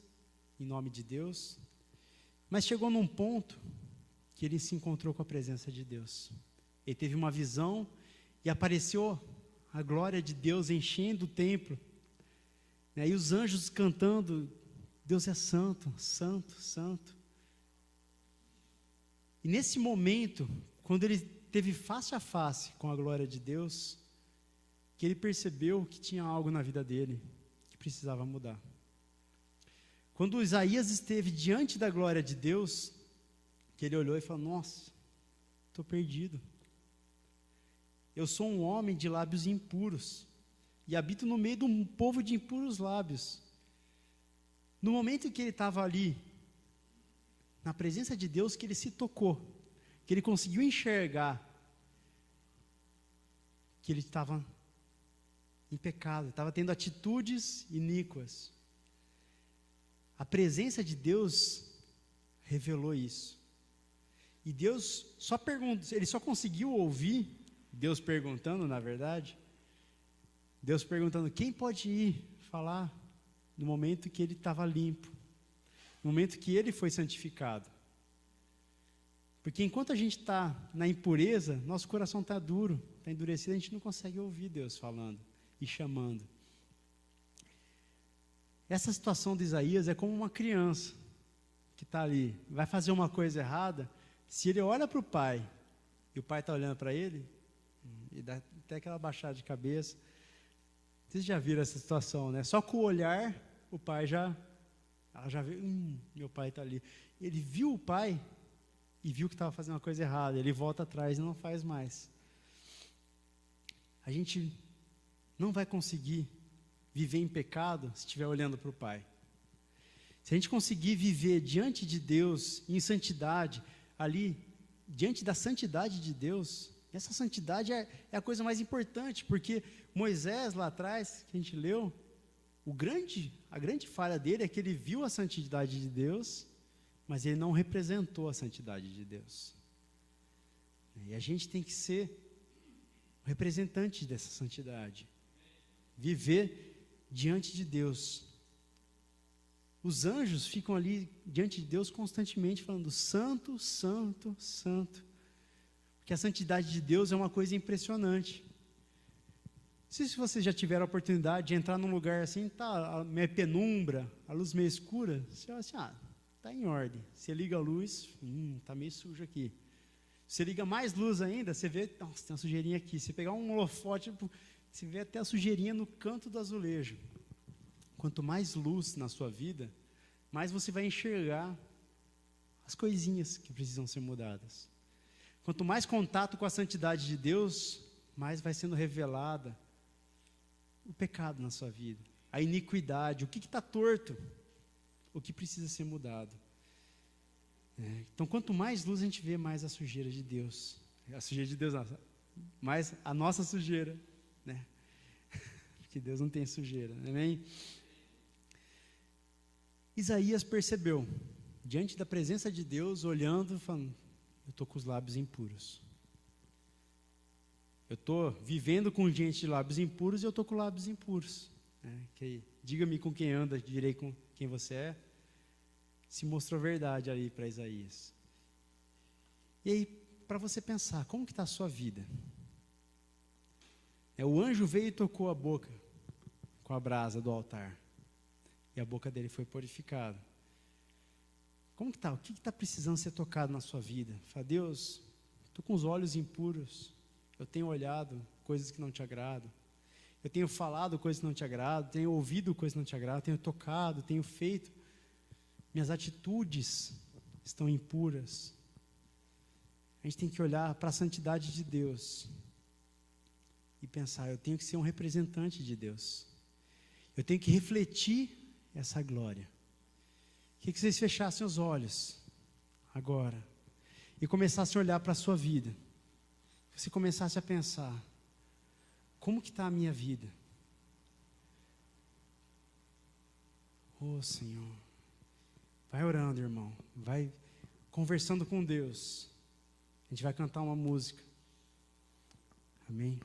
em nome de Deus, mas chegou num ponto que ele se encontrou com a presença de Deus. Ele teve uma visão e apareceu a glória de Deus enchendo o templo, né? E os anjos cantando: Deus é santo, santo, santo. E nesse momento, quando ele teve face a face com a glória de Deus, que ele percebeu que tinha algo na vida dele que precisava mudar. Quando Isaías esteve diante da glória de Deus, que ele olhou e falou: nossa, estou perdido. Eu sou um homem de lábios impuros e habito no meio de um povo de impuros lábios. No momento em que ele estava ali, na presença de Deus, que ele se tocou, que ele conseguiu enxergar que ele estava em pecado, estava tendo atitudes iníquas. A presença de Deus revelou isso. E Deus só perguntou, ele só conseguiu ouvir, Deus perguntando, na verdade, Deus perguntando: quem pode ir falar no momento que ele estava limpo, no momento que ele foi santificado? Porque enquanto a gente está na impureza, nosso coração está duro, está endurecido, a gente não consegue ouvir Deus falando e chamando. Essa situação de Isaías é como uma criança que está ali, vai fazer uma coisa errada. Se ele olha para o pai, e o pai está olhando para ele, e dá até aquela baixada de cabeça. Vocês já viram essa situação, né? Só com o olhar, o pai ela já viu: meu pai está ali. Ele viu o pai e viu que estava fazendo uma coisa errada. Ele volta atrás e não faz mais. A gente não vai conseguir viver em pecado se estiver olhando para o pai. Se a gente conseguir viver diante de Deus, em santidade, ali, diante da santidade de Deus, essa santidade é a coisa mais importante, porque Moisés, lá atrás, que a gente leu, a grande falha dele é que ele viu a santidade de Deus, mas ele não representou a santidade de Deus. E a gente tem que ser o representante dessa santidade, viver diante de Deus. Os anjos ficam ali diante de Deus constantemente falando: santo, santo, santo. Porque a santidade de Deus é uma coisa impressionante. Não sei se vocês já tiveram a oportunidade de entrar num lugar assim, tá meio penumbra, a luz meio escura, você olha assim: tá em ordem. Você liga a luz, tá meio sujo aqui. Você liga mais luz ainda, você vê: nossa, tem uma sujeirinha aqui. Você pegar um holofote, você vê até a sujeirinha no canto do azulejo. Quanto mais luz na sua vida, mais você vai enxergar as coisinhas que precisam ser mudadas. Quanto mais contato com a santidade de Deus, mais vai sendo revelada o pecado na sua vida, a iniquidade, o que está torto, o que precisa ser mudado. Então, quanto mais luz a gente vê, mais a sujeira de Deus. A sujeira de Deus, mais a nossa sujeira, né? Porque Deus não tem sujeira, amém? Isaías percebeu, diante da presença de Deus, olhando, falando: eu estou com os lábios impuros. Eu estou vivendo com gente de lábios impuros e eu estou com lábios impuros. Diga-me com quem anda, direi com quem você é. Se mostrou verdade ali para Isaías. E aí, para você pensar, como que está a sua vida? O anjo veio e tocou a boca com a brasa do altar. E a boca dele foi purificada. Como que está? O que está precisando ser tocado na sua vida? Fala: Deus, estou com os olhos impuros. Eu tenho olhado coisas que não te agradam. Eu tenho falado coisas que não te agradam, tenho ouvido coisas que não te agradam, tenho tocado, tenho feito. Minhas atitudes estão impuras. A gente tem que olhar para a santidade de Deus e pensar, eu tenho que ser um representante de Deus. Eu tenho que refletir essa glória. Queria que vocês fechassem os olhos agora e começassem a olhar para a sua vida. Você começasse a pensar, como que está a minha vida? Oh, Senhor. Vai orando, irmão. Vai conversando com Deus. A gente vai cantar uma música. Amém?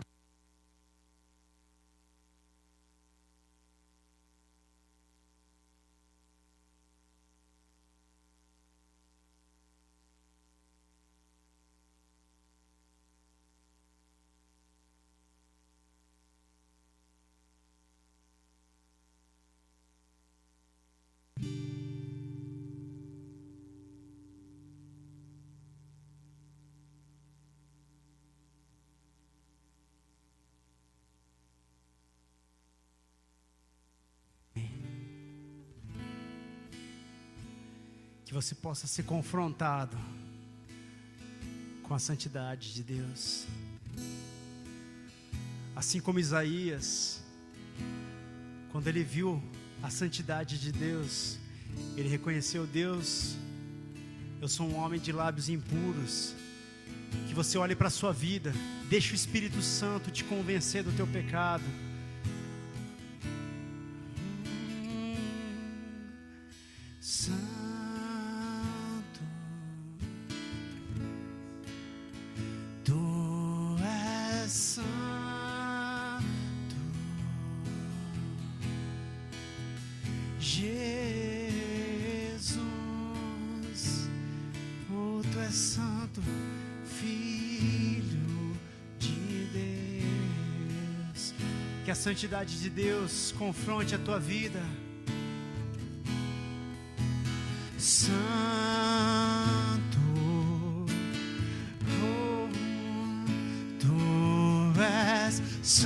Que você possa ser confrontado com a santidade de Deus. Assim como Isaías, quando ele viu a santidade de Deus, ele reconheceu: Deus, eu sou um homem de lábios impuros. Que você olhe para a sua vida, deixe o Espírito Santo te convencer do teu pecado. Que a santidade de Deus confronte a tua vida. Santo, oh, tu és santo,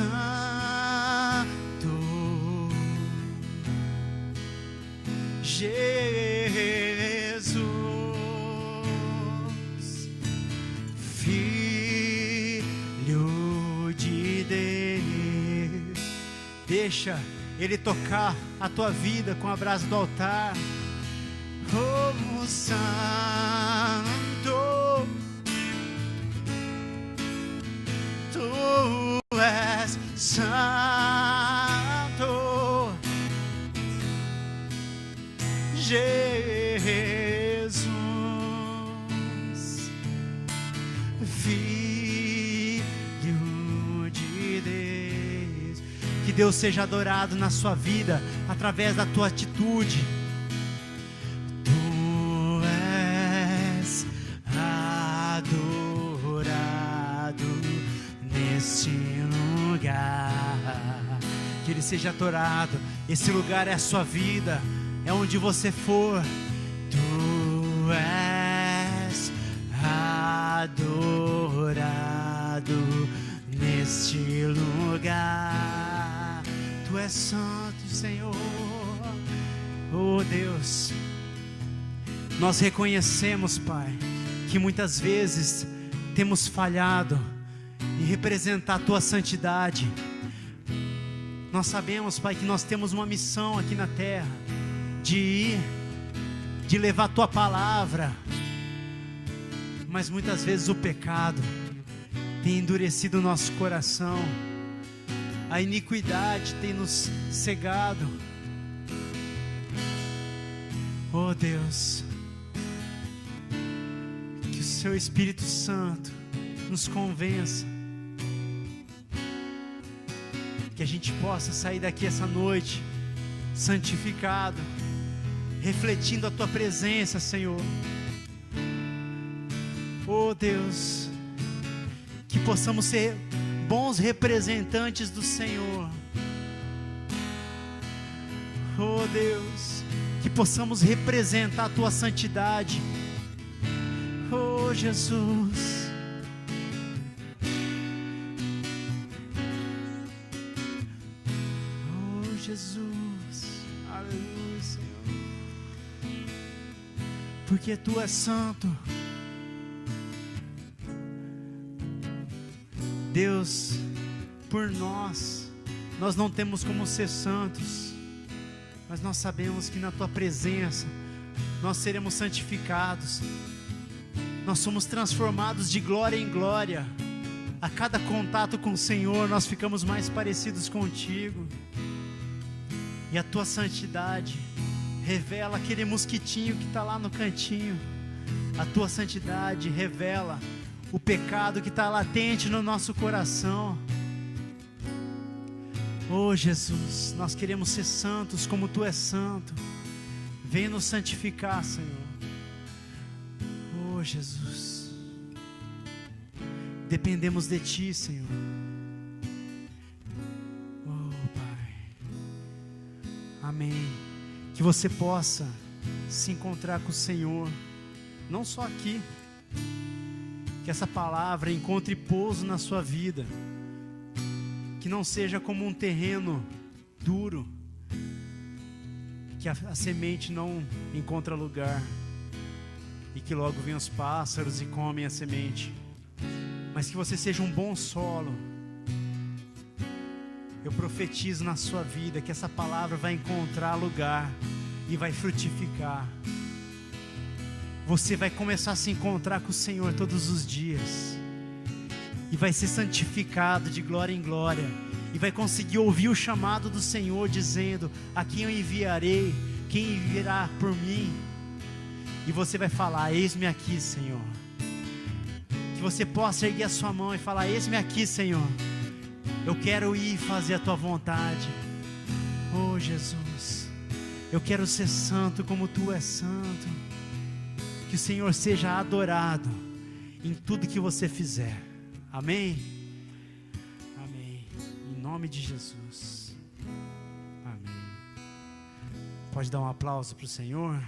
Jesus, Filho de Deus. Deixa Ele tocar a tua vida com a brasa do altar. Oh, Santo, Tu és Santo, Jesus, Filho de Deus. Que Deus seja adorado na sua vida através da tua atitude. Tu és adorado neste lugar. Que Ele seja adorado. Esse lugar é a sua vida, é onde você for. Tu és adorado neste lugar. Tu és santo, Senhor. Oh Deus, nós reconhecemos, Pai, que muitas vezes temos falhado em representar a Tua santidade. Nós sabemos, Pai, que nós temos uma missão aqui na terra, de ir, de levar a Tua palavra, mas muitas vezes o pecado tem endurecido o nosso coração, a iniquidade tem nos cegado. Oh Deus, que o Seu Espírito Santo nos convença, que a gente possa sair daqui essa noite santificado, refletindo a Tua presença, Senhor. Oh Deus, que possamos ser bons representantes do Senhor. Oh Deus, que possamos representar a Tua santidade. Oh Jesus, Jesus. Aleluia, Senhor. Porque Tu és santo. Deus, por nós não temos como ser santos, mas nós sabemos que na Tua presença nós seremos santificados. Nós somos transformados de glória em glória. A cada contato com o Senhor nós ficamos mais parecidos contigo. E a Tua santidade revela aquele mosquitinho que está lá no cantinho. A Tua santidade revela o pecado que está latente no nosso coração. Oh Jesus, nós queremos ser santos como Tu és santo. Vem nos santificar, Senhor. Oh Jesus, dependemos de Ti, Senhor. Oh Pai, amém. Que você possa se encontrar com o Senhor, não só aqui. Que essa palavra encontre pouso na sua vida. Que não seja como um terreno duro, que a semente não encontra lugar, e que logo vêm os pássaros e comem a semente. Mas que você seja um bom solo. Eu profetizo na sua vida que essa palavra vai encontrar lugar e vai frutificar. Você vai começar a se encontrar com o Senhor todos os dias, e vai ser santificado de glória em glória, e vai conseguir ouvir o chamado do Senhor dizendo: a quem eu enviarei, quem virá por mim? E você vai falar: eis-me aqui, Senhor. Que você possa erguer a sua mão e falar: eis-me aqui, Senhor, eu quero ir fazer a Tua vontade. Oh Jesus, eu quero ser santo como Tu és santo. Que o Senhor seja adorado em tudo que você fizer. Amém? Amém. Em nome de Jesus. Amém. Pode dar um aplauso para o Senhor?